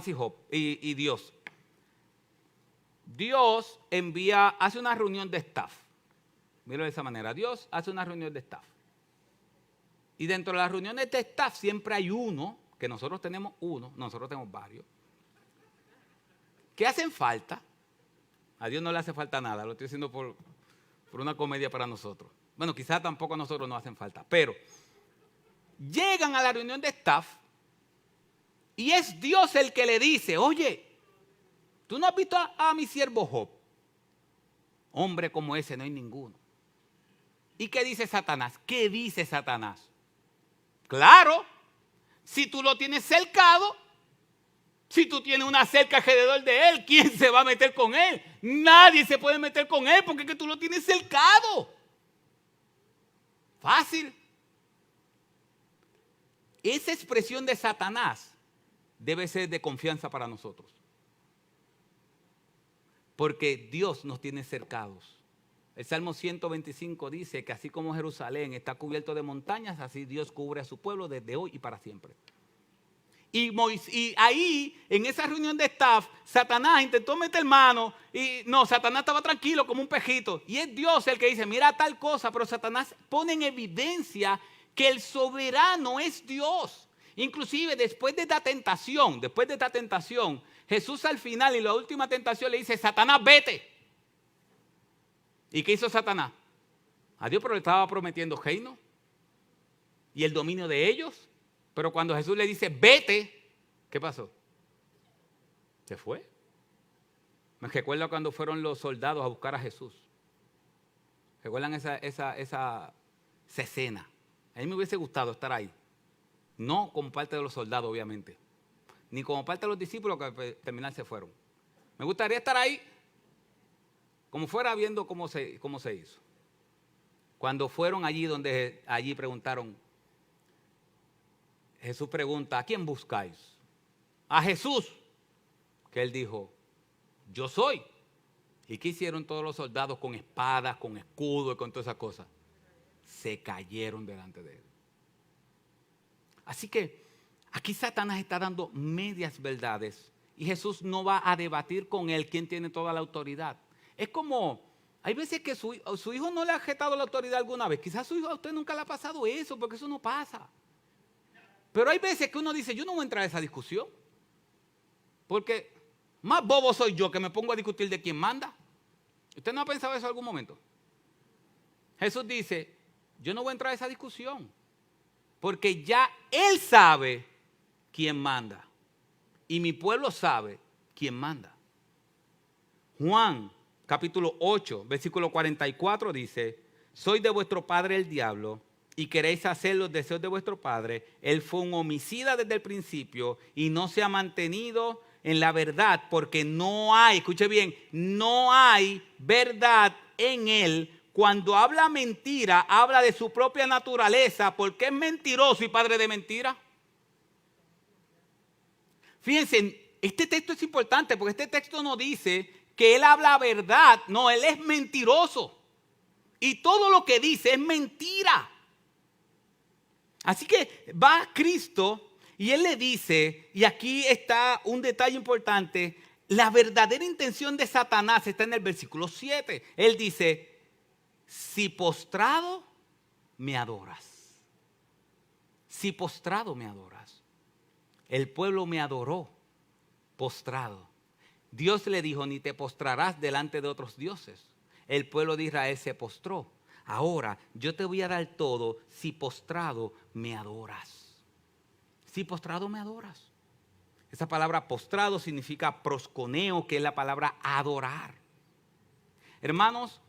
y Job y Dios. Dios hace una reunión de staff. Míralo de esa manera. Dios hace una reunión de staff. Y dentro de las reuniones de staff siempre hay uno, que nosotros tenemos varios, que hacen falta. A Dios no le hace falta nada, lo estoy diciendo por una comedia para nosotros. Bueno, quizás tampoco a nosotros nos hacen falta, pero llegan a la reunión de staff y es Dios el que le dice, oye, ¿tú no has visto a mi siervo Job? Hombre como ese no hay ninguno. ¿Y qué dice Satanás? ¿Qué dice Satanás? Claro, si tú lo tienes cercado, si tú tienes una cerca alrededor de él, ¿quién se va a meter con él? Nadie se puede meter con él porque es que tú lo tienes cercado. Fácil. Esa expresión de Satanás debe ser de confianza para nosotros. Porque Dios nos tiene cercados. El Salmo 125 dice que así como Jerusalén está cubierto de montañas, así Dios cubre a su pueblo desde hoy y para siempre. Y ahí, en esa reunión de staff, Satanás intentó meter mano y no, Satanás estaba tranquilo como un pejito. Y es Dios el que dice, mira tal cosa, pero Satanás pone en evidencia que el soberano es Dios. Inclusive después de esta tentación, Jesús al final y la última tentación le dice, Satanás, vete. ¿Y qué hizo Satanás? A Dios pero le estaba prometiendo reino y el dominio de ellos. Pero cuando Jesús le dice, vete, ¿qué pasó? Se fue. Me recuerdo cuando fueron los soldados a buscar a Jesús. ¿Recuerdan esa escena? A mí me hubiese gustado estar ahí. No como parte de los soldados, obviamente. Ni como parte de los discípulos que al terminar se fueron. Me gustaría estar ahí como fuera viendo cómo se hizo. Cuando fueron allí preguntaron, Jesús pregunta, ¿a quién buscáis? A Jesús. Que él dijo, yo soy. ¿Y qué hicieron todos los soldados con espadas, con escudos y con todas esas cosas? Se cayeron delante de él. Así que aquí Satanás está dando medias verdades y Jesús no va a debatir con él quién tiene toda la autoridad. Es como, hay veces que su hijo no le ha jetado la autoridad alguna vez. Quizás a usted nunca le ha pasado eso, porque eso no pasa. Pero hay veces que uno dice, yo no voy a entrar a esa discusión. Porque más bobo soy yo que me pongo a discutir de quién manda. ¿Usted no ha pensado eso en algún momento? Jesús dice, yo no voy a entrar a esa discusión. Porque ya Él sabe quién manda. Y mi pueblo sabe quién manda. Juan, capítulo 8, versículo 44 dice: soy de vuestro padre el diablo y queréis hacer los deseos de vuestro padre. Él fue un homicida desde el principio y no se ha mantenido en la verdad, porque no hay, escuche bien, no hay verdad en él. Cuando habla mentira, habla de su propia naturaleza, porque es mentiroso y padre de mentira. Fíjense, este texto es importante porque este texto no dice que él habla verdad. No, él es mentiroso. Y todo lo que dice es mentira. Así que va Cristo y él le dice, y aquí está un detalle importante, la verdadera intención de Satanás está en el versículo 7. Él dice: si postrado me adoras. Si postrado me adoras. El pueblo me adoró postrado. Dios le dijo: ni te postrarás delante de otros dioses. El pueblo de Israel se postró. Ahora yo te voy a dar todo si postrado me adoras. Si postrado me adoras. Esa palabra postrado significa prosconeo, que es la palabra adorar. Hermanos,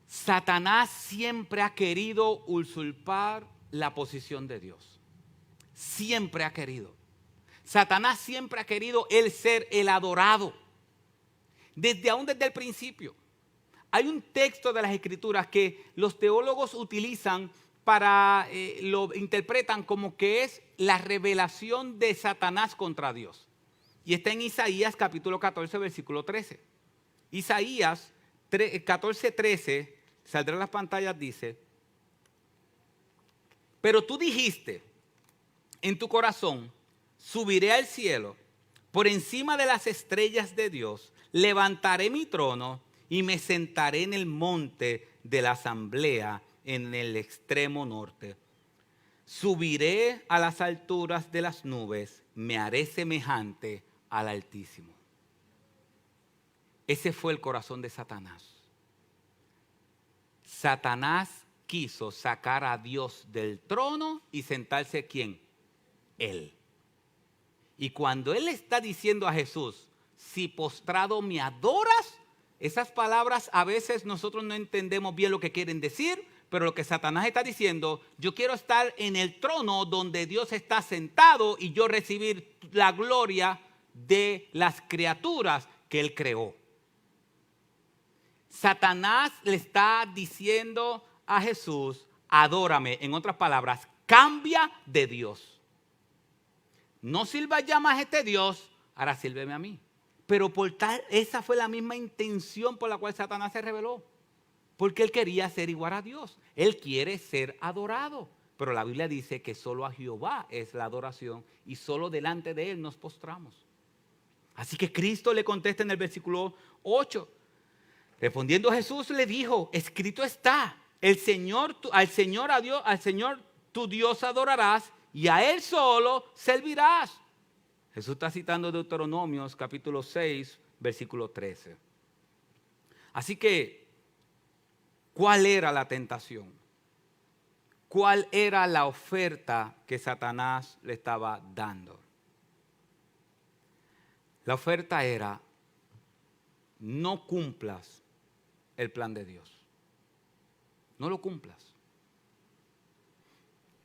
Satanás siempre ha querido usurpar la posición de Dios. Siempre ha querido. Satanás siempre ha querido él ser el adorado. Desde el principio. Hay un texto de las Escrituras que los teólogos utilizan lo interpretan como que es la revelación de Satanás contra Dios. Y está en Isaías capítulo 14, versículo 13. Isaías 14, 13, saldrá en las pantallas, dice: pero tú dijiste en tu corazón: subiré al cielo, por encima de las estrellas de Dios, levantaré mi trono y me sentaré en el monte de la asamblea en el extremo norte. Subiré a las alturas de las nubes, me haré semejante al Altísimo. Ese fue el corazón de Satanás. Satanás quiso sacar a Dios del trono y sentarse ¿quién? Él. Y cuando él está diciendo a Jesús: si postrado me adoras, esas palabras a veces nosotros no entendemos bien lo que quieren decir, pero lo que Satanás está diciendo: yo quiero estar en el trono donde Dios está sentado y yo recibir la gloria de las criaturas que él creó. Satanás le está diciendo a Jesús: adórame. En otras palabras, cambia de Dios. No sirvas ya más a este Dios, ahora sírveme a mí. Pero esa fue la misma intención por la cual Satanás se rebeló. Porque él quería ser igual a Dios. Él quiere ser adorado. Pero la Biblia dice que solo a Jehová es la adoración y solo delante de él nos postramos. Así que Cristo le contesta en el versículo 8. Respondiendo Jesús le dijo: escrito está, al Señor tu Dios adorarás y a él solo servirás. Jesús está citando Deuteronomios capítulo 6, versículo 13. Así que, ¿cuál era la tentación? ¿Cuál era la oferta que Satanás le estaba dando? La oferta era: no cumplas el plan de Dios. No lo cumplas.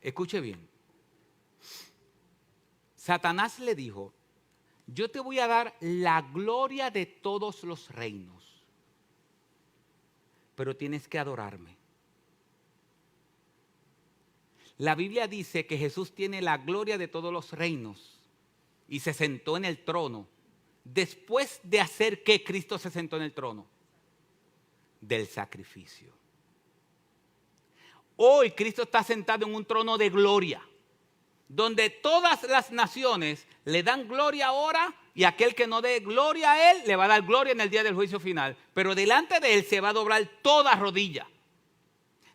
Escuche bien. Satanás le dijo: yo te voy a dar la gloria de todos los reinos, pero tienes que adorarme. La Biblia dice que Jesús tiene la gloria de todos los reinos y se sentó en el trono. Después de hacer ¿qué? Cristo se sentó en el trono del sacrificio. Hoy Cristo está sentado en un trono de gloria, donde todas las naciones le dan gloria ahora, y aquel que no dé gloria a él le va a dar gloria en el día del juicio final. Pero delante de él se va a doblar toda rodilla.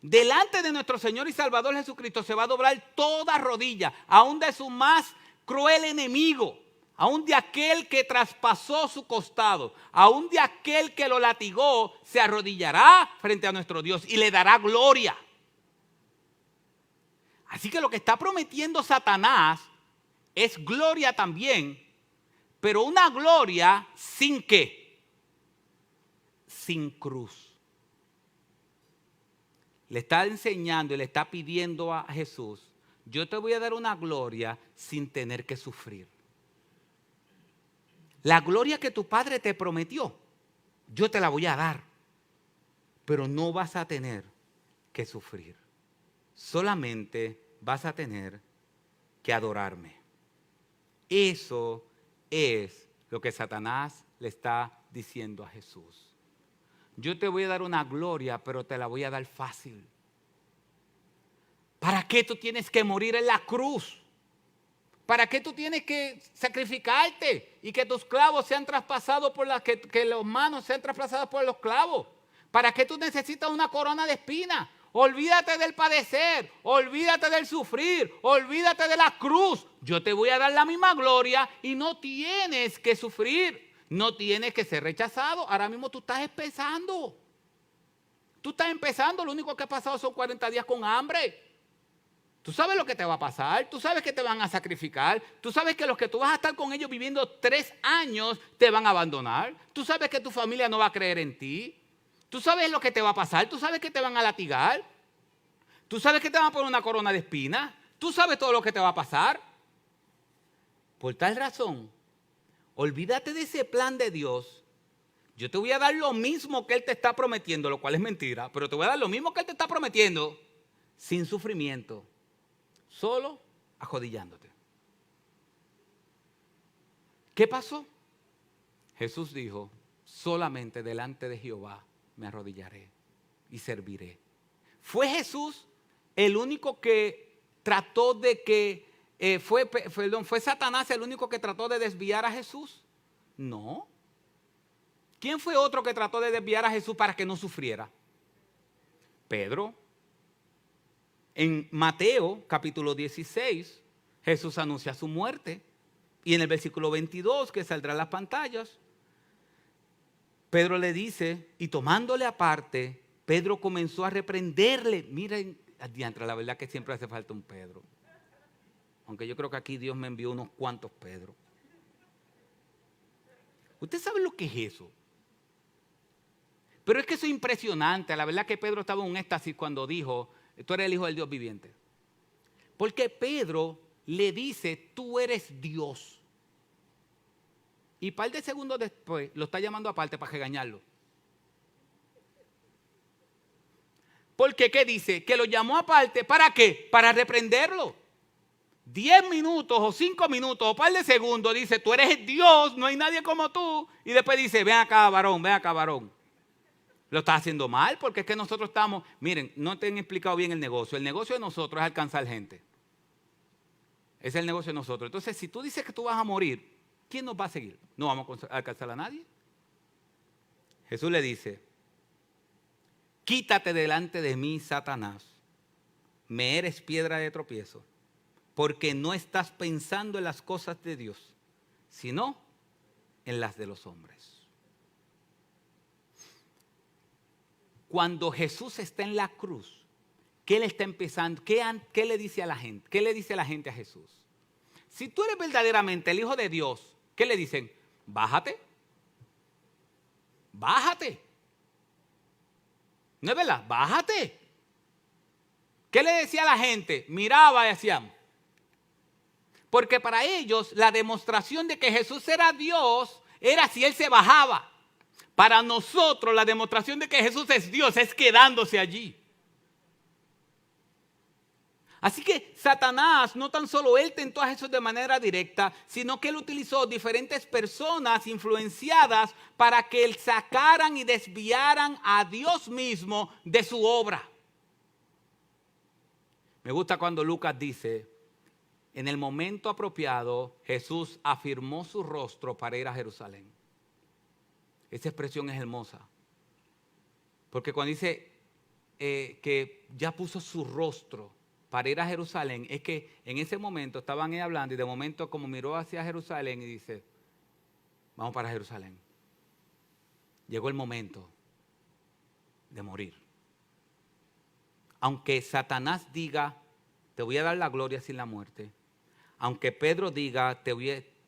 Delante de nuestro Señor y Salvador Jesucristo se va a doblar toda rodilla, aún de su más cruel enemigo, aún de aquel que traspasó su costado, aún de aquel que lo latigó, se arrodillará frente a nuestro Dios y le dará gloria. Así que lo que está prometiendo Satanás es gloria también, pero una gloria sin qué, sin cruz. Le está enseñando y le está pidiendo a Jesús, yo te voy a dar una gloria sin tener que sufrir. La gloria que tu padre te prometió, yo te la voy a dar, pero no vas a tener que sufrir. Solamente vas a tener que adorarme. Eso es lo que Satanás le está diciendo a Jesús. Yo te voy a dar una gloria, pero te la voy a dar fácil. ¿Para qué tú tienes que morir en la cruz? ¿Para qué tú tienes que sacrificarte y que tus clavos sean traspasados por las que las manos sean traspasadas por los clavos? ¿Para qué tú necesitas una corona de espinas? Olvídate del padecer, olvídate del sufrir, olvídate de la cruz. Yo te voy a dar la misma gloria y no tienes que sufrir, no tienes que ser rechazado. Ahora mismo tú estás empezando. Tú estás empezando, lo único que ha pasado son 40 días con hambre. Tú sabes lo que te va a pasar, tú sabes que te van a sacrificar, tú sabes que los que tú vas a estar con ellos viviendo 3 años te van a abandonar, tú sabes que tu familia no va a creer en ti, tú sabes lo que te va a pasar, tú sabes que te van a latigar, tú sabes que te van a poner una corona de espinas, tú sabes todo lo que te va a pasar. Por tal razón, olvídate de ese plan de Dios. Yo te voy a dar lo mismo que Él te está prometiendo, lo cual es mentira, pero te voy a dar lo mismo que Él te está prometiendo, sin sufrimiento. Solo arrodillándote. ¿Qué pasó? Jesús dijo, solamente delante de Jehová me arrodillaré y serviré. ¿Fue Jesús el único que trató de que, fue Satanás el único que trató de desviar a Jesús? No. ¿Quién fue otro que trató de desviar a Jesús para que no sufriera? Pedro. En Mateo capítulo 16, Jesús anuncia su muerte. Y en el versículo 22, que saldrá en las pantallas, Pedro le dice, y tomándole aparte, Pedro comenzó a reprenderle. Miren, adiantra, la verdad que siempre hace falta un Pedro. Aunque yo creo que aquí Dios me envió unos cuantos Pedro. ¿Usted sabe lo que es eso? Pero es que eso es impresionante. La verdad que Pedro estaba en un éxtasis cuando dijo, tú eres el Hijo del Dios viviente. Porque Pedro le dice, tú eres Dios. Y un par de segundos después lo está llamando aparte para regañarlo. Porque ¿qué dice? Que lo llamó aparte, ¿para qué? Para reprenderlo. 10 minutos o 5 minutos o un par de segundos dice, tú eres Dios, no hay nadie como tú. Y después dice, ven acá varón, ven acá varón. Lo estás haciendo mal porque es que nosotros estamos, miren, no te han explicado bien el negocio. El negocio de nosotros es alcanzar gente. Ese es el negocio de nosotros. Entonces, si tú dices que tú vas a morir, ¿quién nos va a seguir? No vamos a alcanzar a nadie. Jesús le dice, quítate delante de mí, Satanás. Me eres piedra de tropiezo, porque no estás pensando en las cosas de Dios, sino en las de los hombres. Cuando Jesús está en la cruz, ¿qué le está empezando? ¿Qué le dice a la gente? ¿Qué le dice la gente a Jesús? Si tú eres verdaderamente el Hijo de Dios, ¿qué le dicen? Bájate. Bájate. ¿No es verdad? Bájate. ¿Qué le decía a la gente? Miraba y hacían. Porque para ellos la demostración de que Jesús era Dios era si Él se bajaba. Para nosotros la demostración de que Jesús es Dios es quedándose allí. Así que Satanás no tan solo él tentó a Jesús de manera directa, sino que él utilizó diferentes personas influenciadas para que él sacaran y desviaran a Dios mismo de su obra. Me gusta cuando Lucas dice, en el momento apropiado Jesús afirmó su rostro para ir a Jerusalén. Esa expresión es hermosa. Porque cuando dice que ya puso su rostro para ir a Jerusalén, es que en ese momento estaban hablando y de momento como miró hacia Jerusalén y dice, vamos para Jerusalén. Llegó el momento de morir. Aunque Satanás diga, te voy a dar la gloria sin la muerte. aunque Pedro diga,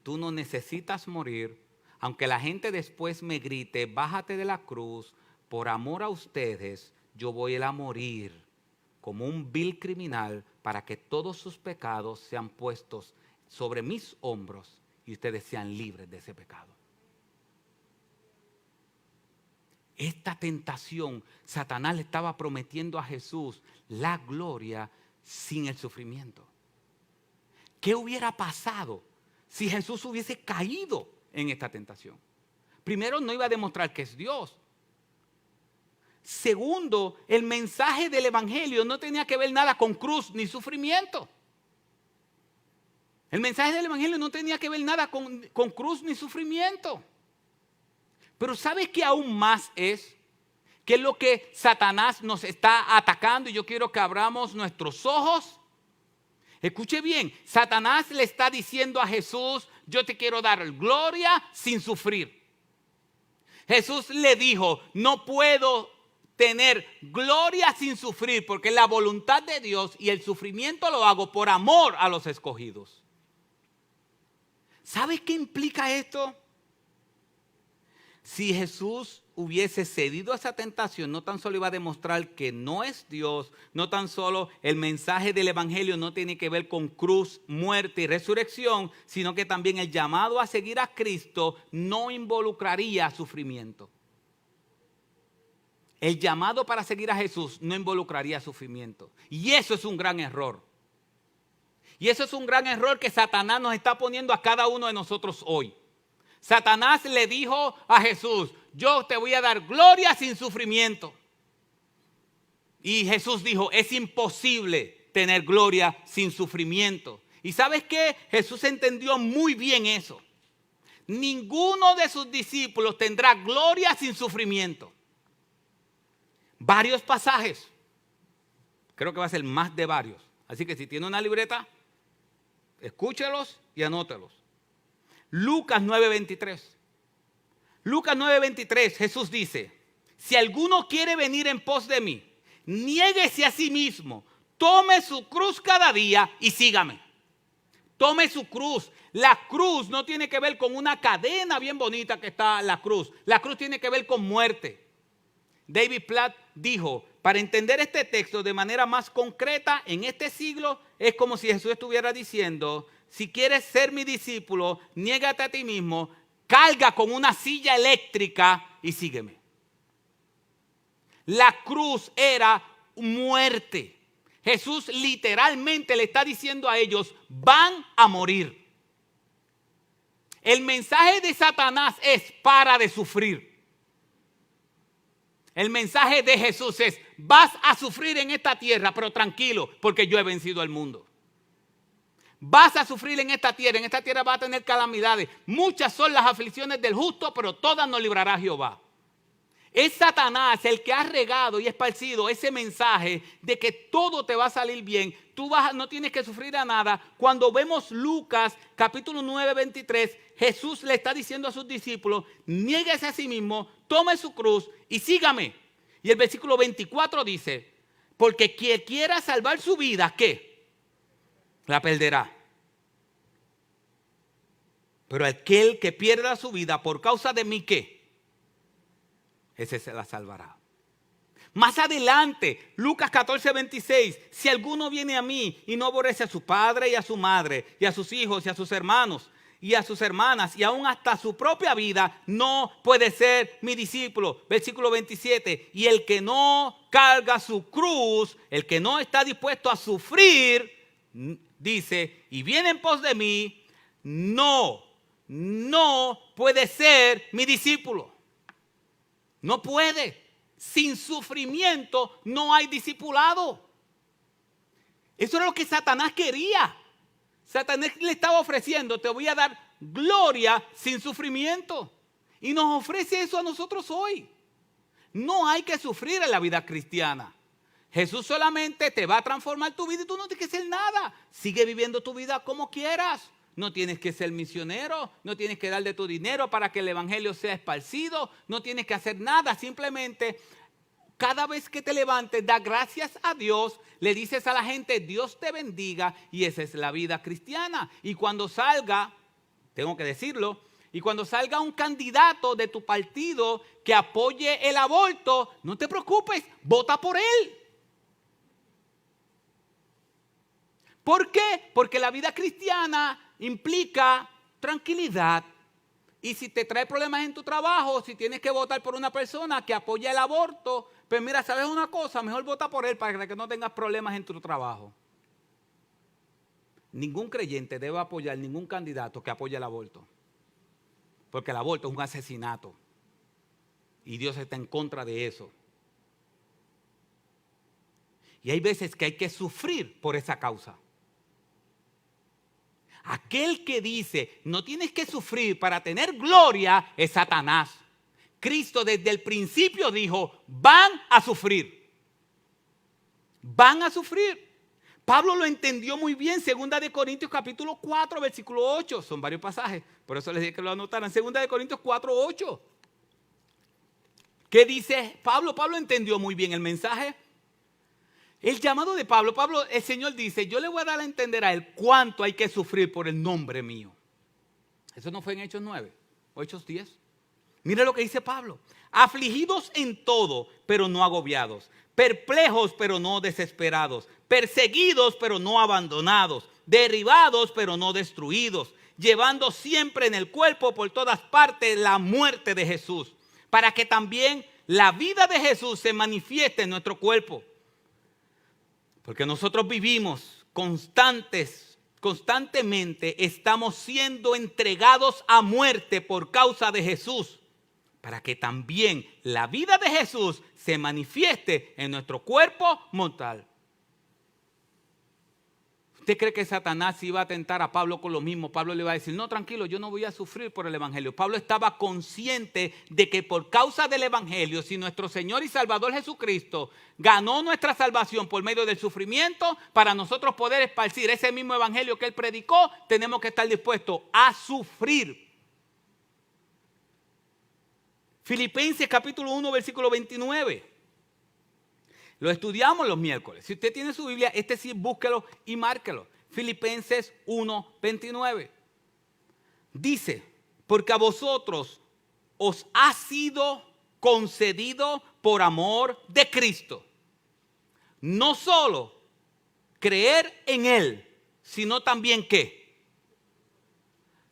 tú no necesitas morir, aunque la gente después me grite, bájate de la cruz, por amor a ustedes, yo voy a morir como un vil criminal para que todos sus pecados sean puestos sobre mis hombros y ustedes sean libres de ese pecado. Esta tentación, Satanás le estaba prometiendo a Jesús la gloria sin el sufrimiento. ¿Qué hubiera pasado si Jesús hubiese caído en esta tentación? Primero, no iba a demostrar que es Dios. Segundo, el mensaje del evangelio no tenía que ver nada con cruz ni sufrimiento. El mensaje del evangelio no tenía que ver nada con cruz ni sufrimiento. Pero ¿sabes qué aún más es? ¿Qué es lo que Satanás nos está atacando? Y yo quiero que abramos nuestros ojos. Escuche bien, Satanás le está diciendo a Jesús, yo te quiero dar gloria sin sufrir. Jesús le dijo, no puedo tener gloria sin sufrir, porque es la voluntad de Dios y el sufrimiento lo hago por amor a los escogidos. ¿Sabes qué implica esto? Si Jesús hubiese cedido a esa tentación, no tan solo iba a demostrar que no es Dios, no tan solo el mensaje del evangelio no tiene que ver con cruz, muerte y resurrección, sino que también el llamado a seguir a Cristo no involucraría sufrimiento. El llamado para seguir a Jesús no involucraría sufrimiento. Y eso es un gran error. Y eso es un gran error que Satanás nos está poniendo a cada uno de nosotros hoy. Satanás le dijo a Jesús, yo te voy a dar gloria sin sufrimiento. Y Jesús dijo, es imposible tener gloria sin sufrimiento. ¿Y sabes qué? Jesús entendió muy bien eso. Ninguno de sus discípulos tendrá gloria sin sufrimiento. Varios pasajes. Creo que va a ser más de varios. Así que si tiene una libreta, escúchelos y anótelos. Lucas 9:23. Lucas 9:23, Jesús dice, si alguno quiere venir en pos de mí, niéguese a sí mismo, tome su cruz cada día y sígame. Tome su cruz. La cruz no tiene que ver con una cadena bien bonita que está la cruz. La cruz tiene que ver con muerte. David Platt dijo, para entender este texto de manera más concreta en este siglo, es como si Jesús estuviera diciendo, si quieres ser mi discípulo, niégate a ti mismo, carga con una silla eléctrica y sígueme. La cruz era muerte. Jesús literalmente le está diciendo a ellos, van a morir. El mensaje de Satanás es para de sufrir. El mensaje de Jesús es, vas a sufrir en esta tierra, pero tranquilo, porque yo he vencido al mundo. Vas a sufrir en esta tierra vas a tener calamidades. Muchas son las aflicciones del justo, pero todas nos librará Jehová. Es Satanás el que ha regado y esparcido ese mensaje de que todo te va a salir bien. No tienes que sufrir a nada. Cuando vemos Lucas capítulo 9:23, Jesús le está diciendo a sus discípulos, niéguese a sí mismo, tome su cruz y sígame. Y el versículo 24 dice, porque quien quiera salvar su vida, ¿qué? La perderá. Pero aquel que pierda su vida por causa de mí, ¿qué? Ese se la salvará. Más adelante, Lucas 14:26, si alguno viene a mí y no aborrece a su padre y a su madre y a sus hijos y a sus hermanos y a sus hermanas y aún hasta su propia vida, no puede ser mi discípulo. Versículo 27, y el que no carga su cruz, el que no está dispuesto a sufrir, dice, y viene en pos de mí, no puede ser mi discípulo. No puede. Sin sufrimiento no hay discipulado. Eso era lo que Satanás quería. Satanás le estaba ofreciendo, te voy a dar gloria sin sufrimiento. Y nos ofrece eso a nosotros hoy. No hay que sufrir en la vida cristiana. Jesús solamente te va a transformar tu vida y tú no tienes que hacer nada. Sigue viviendo tu vida como quieras. No tienes que ser misionero, no tienes que dar de tu dinero para que el evangelio sea esparcido, no tienes que hacer nada, simplemente cada vez que te levantes, da gracias a Dios, le dices a la gente, Dios te bendiga, y esa es la vida cristiana. Y cuando salga, tengo que decirlo, y cuando salga un candidato de tu partido que apoye el aborto, no te preocupes, vota por él. ¿Por qué? Porque la vida cristiana implica tranquilidad. Y si te trae problemas en tu trabajo, si tienes que votar por una persona que apoya el aborto, pues mira, ¿sabes una cosa? Mejor vota por él para que no tengas problemas en tu trabajo. Ningún creyente debe apoyar ningún candidato que apoye el aborto. Porque el aborto es un asesinato. Y Dios está en contra de eso. Y hay veces que hay que sufrir por esa causa. Aquel que dice, no tienes que sufrir para tener gloria, es Satanás. Cristo desde el principio dijo, van a sufrir. Van a sufrir. Pablo lo entendió muy bien, 2 Corintios capítulo 4, versículo 8. Son varios pasajes, por eso les dije que lo anotaran. 2 Corintios 4, 8. ¿Qué dice Pablo? Pablo entendió muy bien el mensaje. El llamado de Pablo, el Señor dice, yo le voy a dar a entender a él cuánto hay que sufrir por el nombre mío. Eso no fue en Hechos 9, o Hechos 10. Mire lo que dice Pablo. Afligidos en todo, pero no agobiados. Perplejos, pero no desesperados. Perseguidos, pero no abandonados. Derribados, pero no destruidos. Llevando siempre en el cuerpo por todas partes la muerte de Jesús. Para que también la vida de Jesús se manifieste en nuestro cuerpo. Porque nosotros vivimos constantemente estamos siendo entregados a muerte por causa de Jesús. Para que también la vida de Jesús se manifieste en nuestro cuerpo mortal. ¿Usted cree que Satanás iba a tentar a Pablo con lo mismo? Pablo le iba a decir, no, tranquilo, yo no voy a sufrir por el evangelio. Pablo estaba consciente de que por causa del evangelio, si nuestro Señor y Salvador Jesucristo ganó nuestra salvación por medio del sufrimiento, para nosotros poder esparcir ese mismo evangelio que Él predicó, tenemos que estar dispuestos a sufrir. Filipenses capítulo 1, versículo 29. Lo estudiamos los miércoles. Si usted tiene su Biblia, sí, búsquelo y márquelo. Filipenses 1, 29. Dice, porque a vosotros os ha sido concedido por amor de Cristo. No solo creer en Él, sino también ¿qué?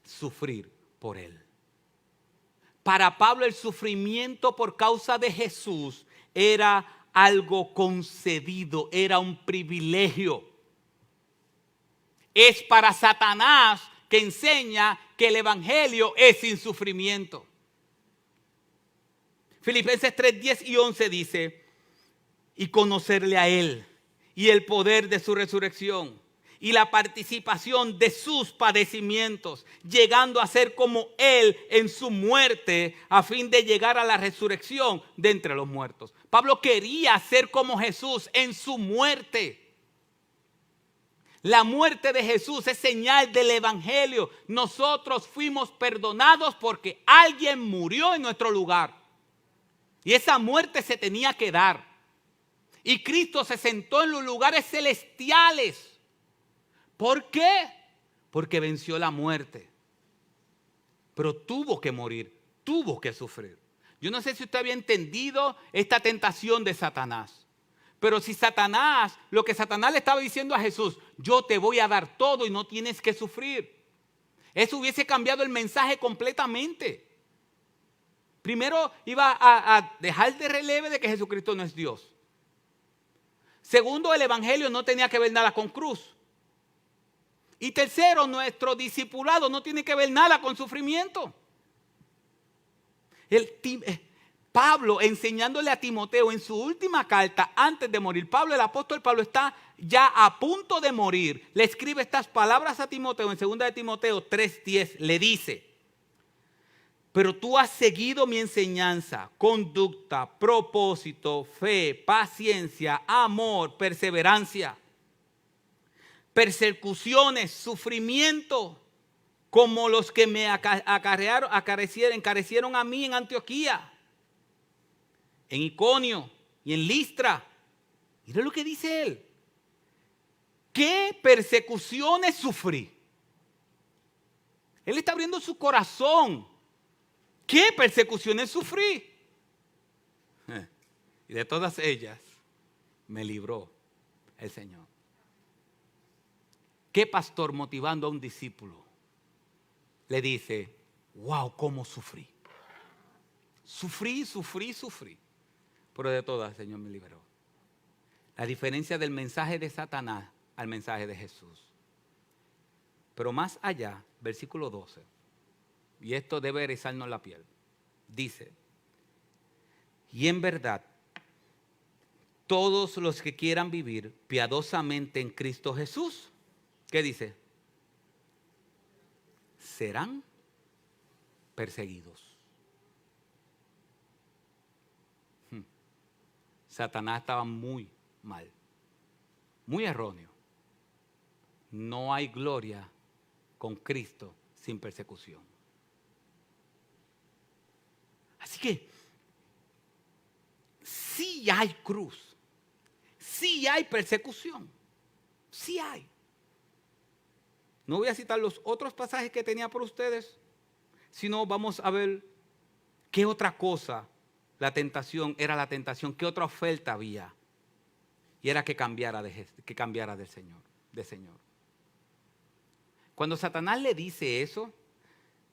Sufrir por Él. Para Pablo el sufrimiento por causa de Jesús era algo concedido, era un privilegio. Es para Satanás que enseña que el evangelio es sin sufrimiento. Filipenses 3, 10 y 11 dice, y conocerle a Él y el poder de su resurrección y la participación de sus padecimientos, llegando a ser como Él en su muerte, a fin de llegar a la resurrección de entre los muertos. Pablo quería ser como Jesús en su muerte. La muerte de Jesús es señal del evangelio. Nosotros fuimos perdonados porque alguien murió en nuestro lugar. Y esa muerte se tenía que dar. Y Cristo se sentó en los lugares celestiales. ¿Por qué? Porque venció la muerte. Pero tuvo que morir, tuvo que sufrir. Yo no sé si usted había entendido esta tentación de Satanás. Pero si Satanás, lo que Satanás le estaba diciendo a Jesús, yo te voy a dar todo y no tienes que sufrir. Eso hubiese cambiado el mensaje completamente. Primero iba a dejar de releve de que Jesucristo no es Dios. Segundo, el evangelio no tenía que ver nada con cruz. Y tercero, nuestro discipulado no tiene que ver nada con sufrimiento. Pablo enseñándole a Timoteo en su última carta antes de morir. Pablo, el apóstol Pablo, está ya a punto de morir. Le escribe estas palabras a Timoteo en 2 de Timoteo 3:10. Le dice, pero tú has seguido mi enseñanza, conducta, propósito, fe, paciencia, amor, perseverancia. Persecuciones, sufrimiento, como los que me encarecieron a mí en Antioquía, en Iconio y en Listra. Mira lo que dice él. ¿Qué persecuciones sufrí? Él está abriendo su corazón. ¿Qué persecuciones sufrí? Y de todas ellas me libró el Señor. ¿Qué pastor motivando a un discípulo le dice, wow, cómo sufrí? Sufrí. Pero de todas el Señor me liberó. La diferencia del mensaje de Satanás al mensaje de Jesús. Pero más allá, versículo 12, y esto debe erizarnos la piel, dice, y en verdad, todos los que quieran vivir piadosamente en Cristo Jesús, ¿qué dice? Serán perseguidos. Satanás estaba muy mal, muy erróneo. No hay gloria con Cristo sin persecución. Así que sí hay cruz, sí hay persecución, sí hay. No voy a citar los otros pasajes que tenía por ustedes, sino vamos a ver qué otra cosa la tentación era la tentación, qué otra oferta había. Y era que cambiara del Señor. Cuando Satanás le dice eso,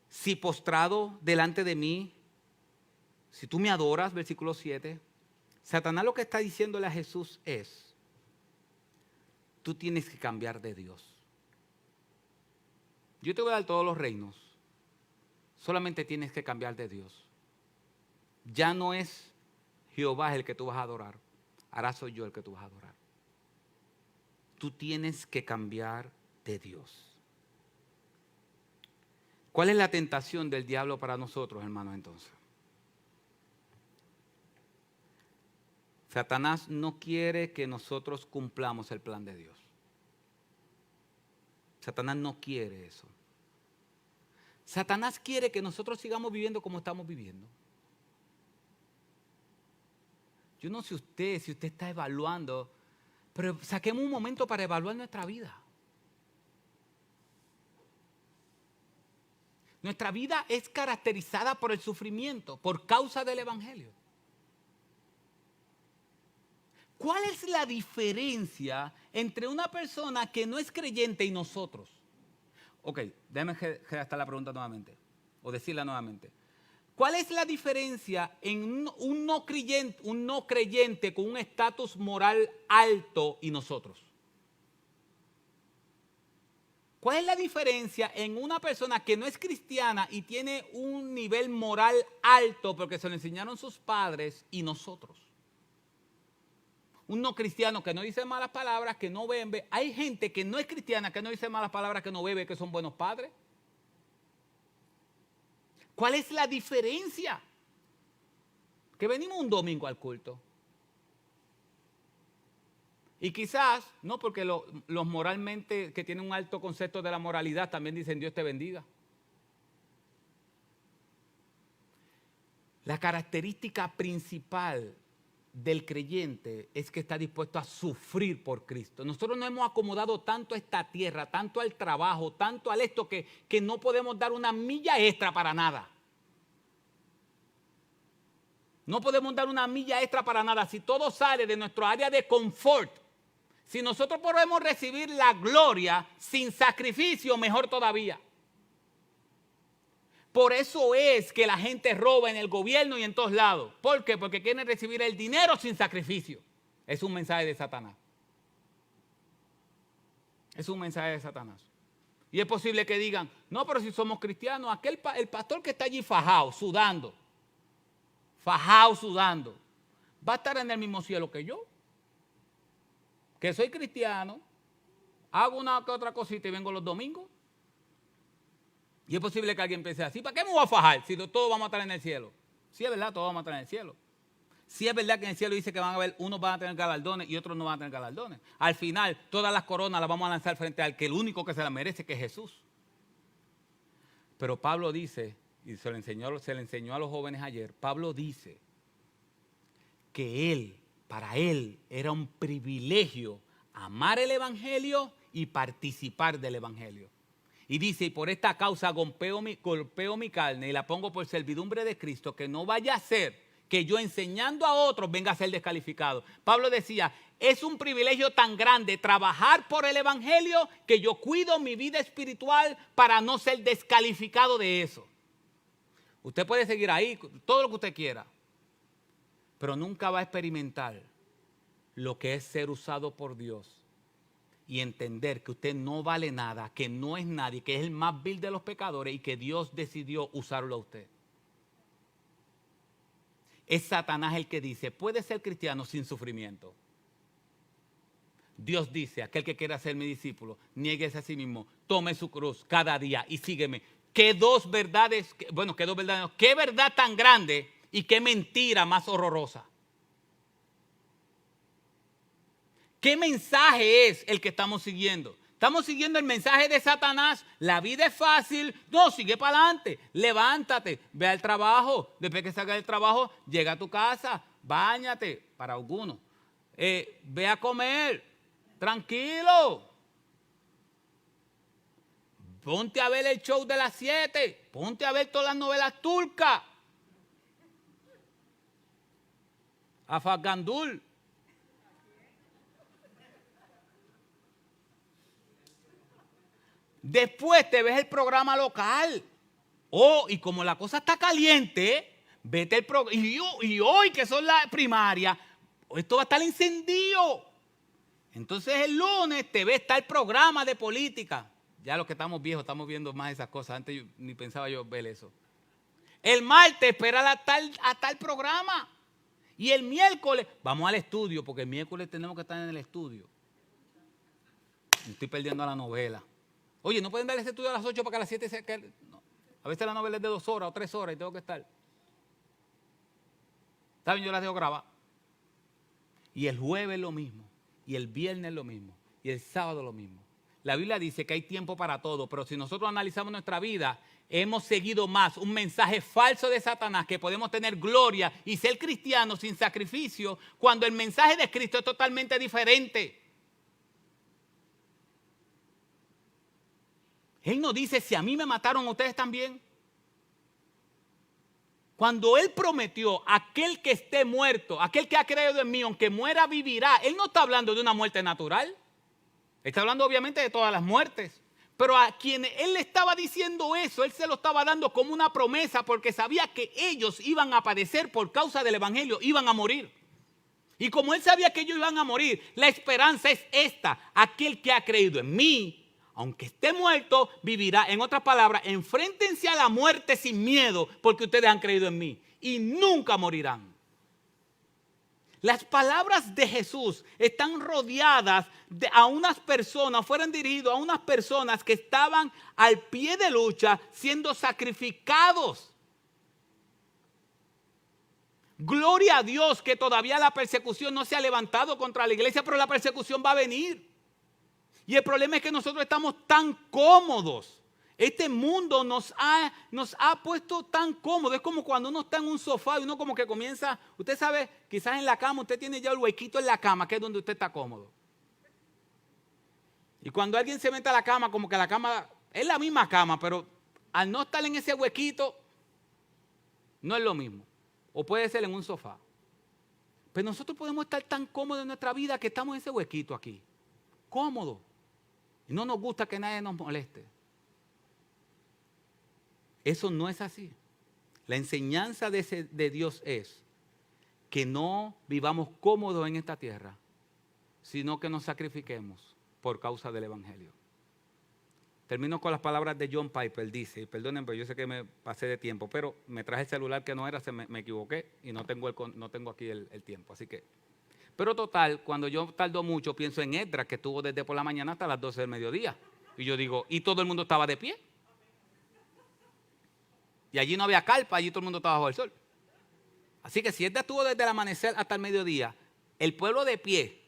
si postrado delante de mí, si tú me adoras, versículo 7, Satanás lo que está diciéndole a Jesús es, tú tienes que cambiar de Dios. Yo te voy a dar todos los reinos, solamente tienes que cambiar de Dios. Ya no es Jehová el que tú vas a adorar, ahora soy yo el que tú vas a adorar. Tú tienes que cambiar de Dios. ¿Cuál es la tentación del diablo para nosotros, hermanos, entonces? Satanás no quiere que nosotros cumplamos el plan de Dios. Satanás no quiere eso. Satanás quiere que nosotros sigamos viviendo como estamos viviendo. Yo no sé si usted está evaluando, pero saquemos un momento para evaluar nuestra vida. Nuestra vida es caracterizada por el sufrimiento, por causa del Evangelio. ¿Cuál es la diferencia entre una persona que no es creyente y nosotros? Ok, déjame redactar la pregunta nuevamente, o decirla nuevamente. ¿Cuál es la diferencia en un no creyente con un estatus moral alto y nosotros? ¿Cuál es la diferencia en una persona que no es cristiana y tiene un nivel moral alto porque se lo enseñaron sus padres y nosotros? Un no cristiano que no dice malas palabras, que no bebe. Hay gente que no es cristiana, que no dice malas palabras, que no bebe, que son buenos padres. ¿Cuál es la diferencia? Que venimos un domingo al culto. Y quizás, no porque los moralmente que tienen un alto concepto de la moralidad también dicen Dios te bendiga. La característica principal del creyente es que está dispuesto a sufrir por Cristo. Nosotros nos hemos acomodado tanto a esta tierra, tanto al trabajo, tanto al esto que no podemos dar una milla extra para nada. No podemos dar una milla extra para nada. Si todo sale de nuestro área de confort, si nosotros podemos recibir la gloria sin sacrificio, mejor todavía. Por eso es que la gente roba en el gobierno y en todos lados. ¿Por qué? Porque quieren recibir el dinero sin sacrificio. Es un mensaje de Satanás. Es un mensaje de Satanás. Y es posible que digan, no, pero si somos cristianos, el pastor que está allí fajado, sudando, va a estar en el mismo cielo que yo. Que soy cristiano, hago una que otra cosita y vengo los domingos. Y es posible que alguien piense así, ¿para qué me voy a fajar si todos vamos a estar en el cielo? Sí, es verdad, todos vamos a estar en el cielo. Sí, es verdad que en el cielo dice que van a haber, unos van a tener galardones y otros no van a tener galardones. Al final, todas las coronas las vamos a lanzar frente al que el único que se las merece, que es Jesús. Pero Pablo dice, y se le enseñó a los jóvenes ayer, Pablo dice que él Para él era un privilegio amar el evangelio y participar del evangelio. Y dice, y por esta causa golpeo mi carne y la pongo por servidumbre de Cristo, que no vaya a ser que yo enseñando a otros venga a ser descalificado. Pablo decía, es un privilegio tan grande trabajar por el evangelio que yo cuido mi vida espiritual para no ser descalificado de eso. Usted puede seguir ahí, todo lo que usted quiera, pero nunca va a experimentar lo que es ser usado por Dios y entender que usted no vale nada, que no es nadie, que es el más vil de los pecadores y que Dios decidió usarlo a usted. Es Satanás el que dice, puede ser cristiano sin sufrimiento. Dios dice, aquel que quiera ser mi discípulo, niéguese a sí mismo, tome su cruz cada día y sígueme. ¿Qué verdad tan grande y qué mentira más horrorosa? ¿Qué mensaje es el que estamos siguiendo? ¿Estamos siguiendo el mensaje de Satanás? La vida es fácil. No, sigue para adelante. Levántate, ve al trabajo. Después que salgas del trabajo, llega a tu casa, báñate, para algunos. Ve a comer, tranquilo. Ponte a ver el show de las 7. Ponte a ver todas las novelas turcas. Afagandul. Después te ves el programa local. Y como la cosa está caliente, vete el programa. Y hoy que son las primarias, esto va a estar encendido. Entonces el lunes te ves tal programa de política. Ya los que estamos viejos estamos viendo más esas cosas. Antes yo, ni pensaba yo ver eso. El martes espera a tal programa. Y el miércoles vamos al estudio, porque el miércoles tenemos que estar en el estudio. Me estoy perdiendo la novela. Oye, ¿no pueden dar ese estudio a las 8 para que a las 7 se... No. A veces la novela es de 2 horas o 3 horas y tengo que estar. ¿Saben? Yo las dejo grabar. Y el jueves lo mismo. Y el viernes lo mismo. Y el sábado lo mismo. La Biblia dice que hay tiempo para todo, pero si nosotros analizamos nuestra vida, hemos seguido más un mensaje falso de Satanás, que podemos tener gloria y ser cristianos sin sacrificio, cuando el mensaje de Cristo es totalmente diferente. Él nos dice, si a mí me mataron, ustedes también. Cuando Él prometió, aquel que esté muerto, aquel que ha creído en mí, aunque muera, vivirá. Él no está hablando de una muerte natural. Está hablando obviamente de todas las muertes. Pero a quienes Él le estaba diciendo eso, Él se lo estaba dando como una promesa, porque sabía que ellos iban a padecer por causa del evangelio, iban a morir. Y como Él sabía que ellos iban a morir, la esperanza es esta: aquel que ha creído en mí, aunque esté muerto, vivirá. En otras palabras, enfréntense a la muerte sin miedo, porque ustedes han creído en mí y nunca morirán. Las palabras de Jesús están rodeadas a unas personas, fueron dirigidas a unas personas que estaban al pie de lucha siendo sacrificados. Gloria a Dios que todavía la persecución no se ha levantado contra la iglesia, pero la persecución va a venir. Y el problema es que nosotros estamos tan cómodos. Este mundo nos ha puesto tan cómodos. Es como cuando uno está en un sofá y uno como que comienza, usted sabe, quizás en la cama usted tiene ya el huequito en la cama, que es donde usted está cómodo. Y cuando alguien se mete a la cama, como que la cama es la misma cama, pero al no estar en ese huequito, no es lo mismo. O puede ser en un sofá. Pero nosotros podemos estar tan cómodos en nuestra vida que estamos en ese huequito aquí. Cómodo. Y no nos gusta que nadie nos moleste. Eso no es así. La enseñanza de Dios es que no vivamos cómodos en esta tierra, sino que nos sacrifiquemos por causa del evangelio. Termino con las palabras de John Piper. Dice, perdonen, pero yo sé que me pasé de tiempo, pero me traje el celular que no era, me equivoqué y no tengo aquí el tiempo. Así que, pero total, cuando yo tardo mucho, pienso en Esdras, que estuvo desde por la mañana hasta las 12 del mediodía. Y yo digo, y todo el mundo estaba de pie. Y allí no había carpa, allí todo el mundo estaba bajo el sol. Así que si Esdras estuvo desde el amanecer hasta el mediodía, el pueblo de pie,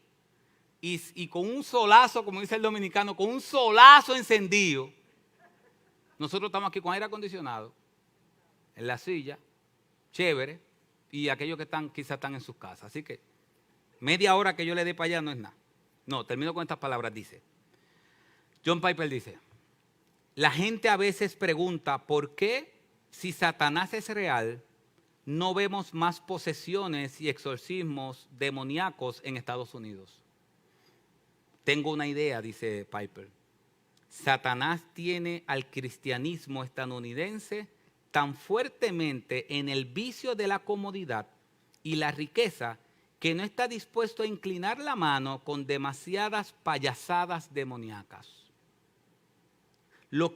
y con un solazo, como dice el dominicano, con un solazo encendido, nosotros estamos aquí con aire acondicionado, en la silla, chévere, y aquellos que quizás están en sus casas. Así que Media hora que yo le dé para allá no es nada. No, termino con estas palabras. Dice, John Piper dice, la gente a veces pregunta por qué si Satanás es real, no vemos más posesiones y exorcismos demoníacos en Estados Unidos. Tengo una idea, dice Piper. Satanás tiene al cristianismo estadounidense tan fuertemente en el vicio de la comodidad y la riqueza que no está dispuesto a inclinar la mano con demasiadas payasadas demoníacas.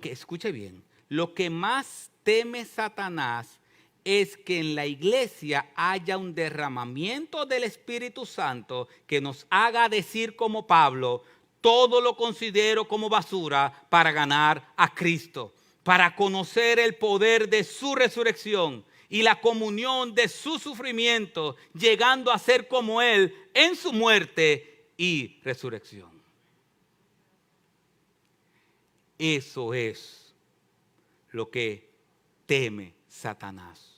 Escuche bien, lo que más teme Satanás es que en la iglesia haya un derramamiento del Espíritu Santo que nos haga decir como Pablo, todo lo considero como basura para ganar a Cristo, para conocer el poder de su resurrección y la comunión de su sufrimiento, llegando a ser como Él en su muerte y resurrección. Eso es lo que teme Satanás.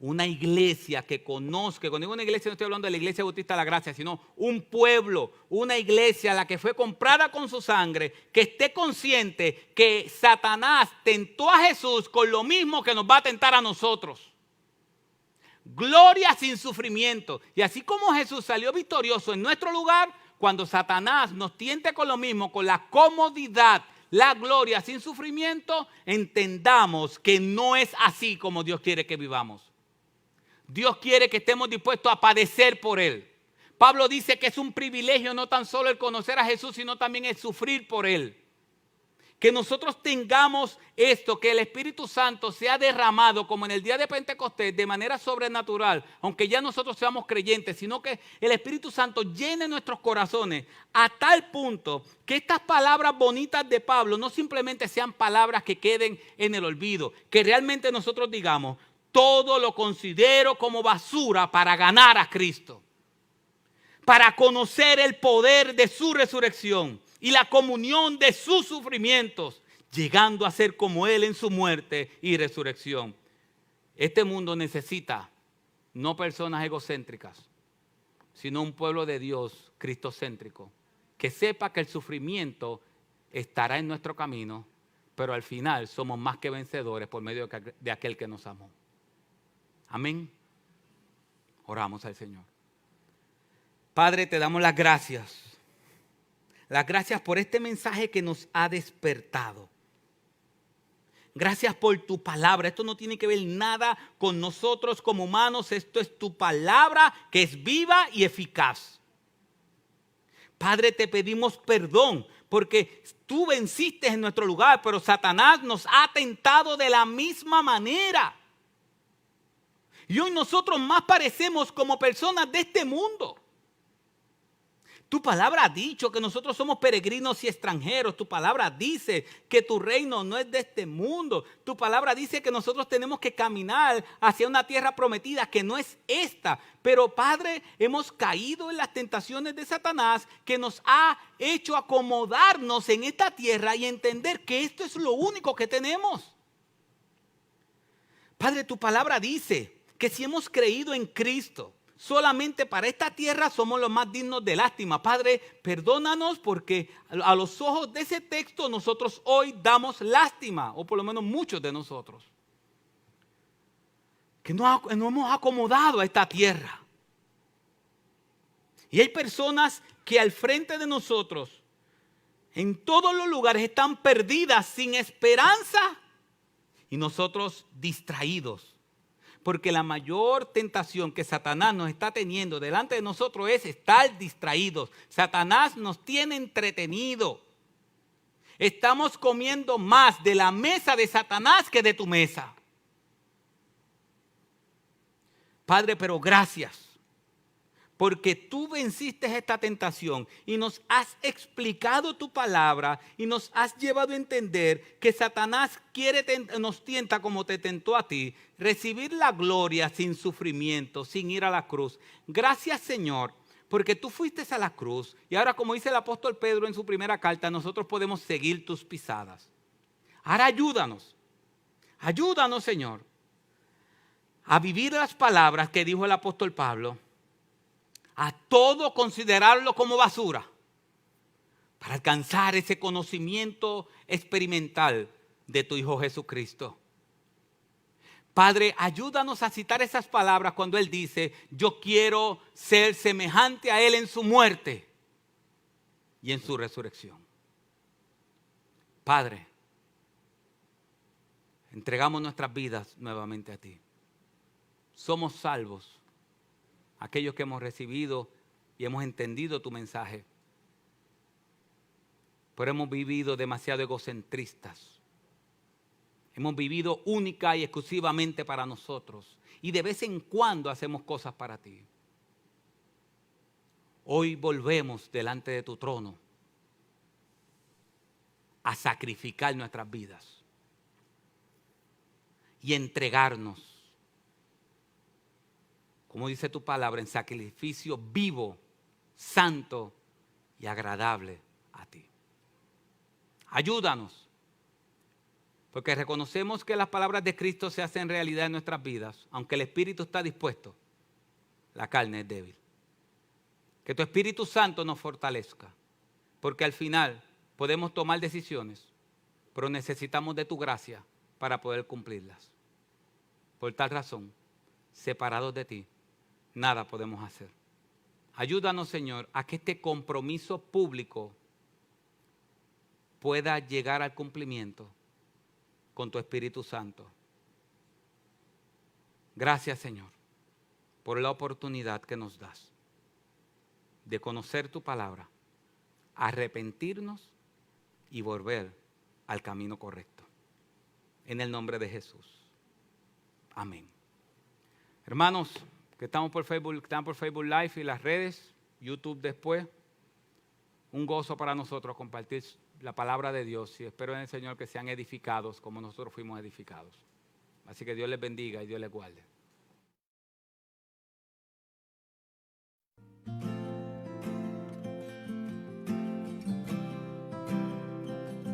Una iglesia que conozca, cuando digo una iglesia no estoy hablando de la iglesia bautista de la gracia, sino un pueblo, una iglesia la que fue comprada con su sangre, que esté consciente que Satanás tentó a Jesús con lo mismo que nos va a tentar a nosotros. Gloria sin sufrimiento. Y así como Jesús salió victorioso en nuestro lugar, cuando Satanás nos tiente con lo mismo, con la comodidad, la gloria sin sufrimiento, entendamos que no es así como Dios quiere que vivamos. Dios quiere que estemos dispuestos a padecer por Él. Pablo dice que es un privilegio no tan solo el conocer a Jesús, sino también el sufrir por Él. Que nosotros tengamos esto, que el Espíritu Santo sea derramado como en el día de Pentecostés de manera sobrenatural, aunque ya nosotros seamos creyentes, sino que el Espíritu Santo llene nuestros corazones a tal punto que estas palabras bonitas de Pablo no simplemente sean palabras que queden en el olvido, que realmente nosotros digamos, todo lo considero como basura para ganar a Cristo, para conocer el poder de su resurrección y la comunión de sus sufrimientos, llegando a ser como Él en su muerte y resurrección. Este mundo necesita no personas egocéntricas, sino un pueblo de Dios cristocéntrico, que sepa que el sufrimiento estará en nuestro camino, pero al final somos más que vencedores por medio de aquel que nos amó. Amén. Oramos al Señor. Padre, te damos las gracias. Las gracias por este mensaje que nos ha despertado. Gracias por tu palabra. Esto no tiene que ver nada con nosotros como humanos. Esto es tu palabra que es viva y eficaz. Padre, te pedimos perdón porque tú venciste en nuestro lugar, pero Satanás nos ha tentado de la misma manera. Y hoy nosotros más parecemos como personas de este mundo. Tu palabra ha dicho que nosotros somos peregrinos y extranjeros. Tu palabra dice que tu reino no es de este mundo. Tu palabra dice que nosotros tenemos que caminar hacia una tierra prometida que no es esta. Pero Padre, hemos caído en las tentaciones de Satanás que nos ha hecho acomodarnos en esta tierra y entender que esto es lo único que tenemos. Padre, tu palabra dice que si hemos creído en Cristo, solamente para esta tierra somos los más dignos de lástima. Padre, perdónanos porque a los ojos de ese texto nosotros hoy damos lástima, o por lo menos muchos de nosotros. Que no hemos acomodado a esta tierra. Y hay personas que al frente de nosotros, en todos los lugares, están perdidas, sin esperanza, y nosotros distraídos. Porque la mayor tentación que Satanás nos está teniendo delante de nosotros es estar distraídos. Satanás nos tiene entretenido. Estamos comiendo más de la mesa de Satanás que de tu mesa. Padre, pero gracias. Porque tú venciste esta tentación y nos has explicado tu palabra y nos has llevado a entender que Satanás nos tienta como te tentó a ti, recibir la gloria sin sufrimiento, sin ir a la cruz. Gracias, Señor, porque tú fuiste a la cruz y ahora, como dice el apóstol Pedro en su primera carta, nosotros podemos seguir tus pisadas. Ahora ayúdanos, Señor, a vivir las palabras que dijo el apóstol Pablo, a todo considerarlo como basura para alcanzar ese conocimiento experimental de tu Hijo Jesucristo. Padre, ayúdanos a citar esas palabras cuando Él dice, yo quiero ser semejante a Él en su muerte y en su resurrección. Padre, entregamos nuestras vidas nuevamente a ti. Somos salvos, aquellos que hemos recibido y hemos entendido tu mensaje. Pero hemos vivido demasiado egocentristas. Hemos vivido única y exclusivamente para nosotros. Y de vez en cuando hacemos cosas para ti. Hoy volvemos delante de tu trono a sacrificar nuestras vidas y entregarnos, como dice tu palabra, en sacrificio vivo, santo y agradable a ti. Ayúdanos, porque reconocemos que las palabras de Cristo se hacen realidad en nuestras vidas. Aunque el Espíritu está dispuesto, la carne es débil. Que tu Espíritu Santo nos fortalezca, porque al final podemos tomar decisiones, pero necesitamos de tu gracia para poder cumplirlas. Por tal razón, separados de ti, nada podemos hacer. Ayúdanos, Señor, a que este compromiso público pueda llegar al cumplimiento con tu Espíritu Santo. Gracias, Señor, por la oportunidad que nos das de conocer tu palabra, arrepentirnos y volver al camino correcto. En el nombre de Jesús. Amén. Hermanos, que estamos por Facebook Live y las redes, YouTube después, un gozo para nosotros compartir la palabra de Dios y espero en el Señor que sean edificados como nosotros fuimos edificados. Así que Dios les bendiga y Dios les guarde.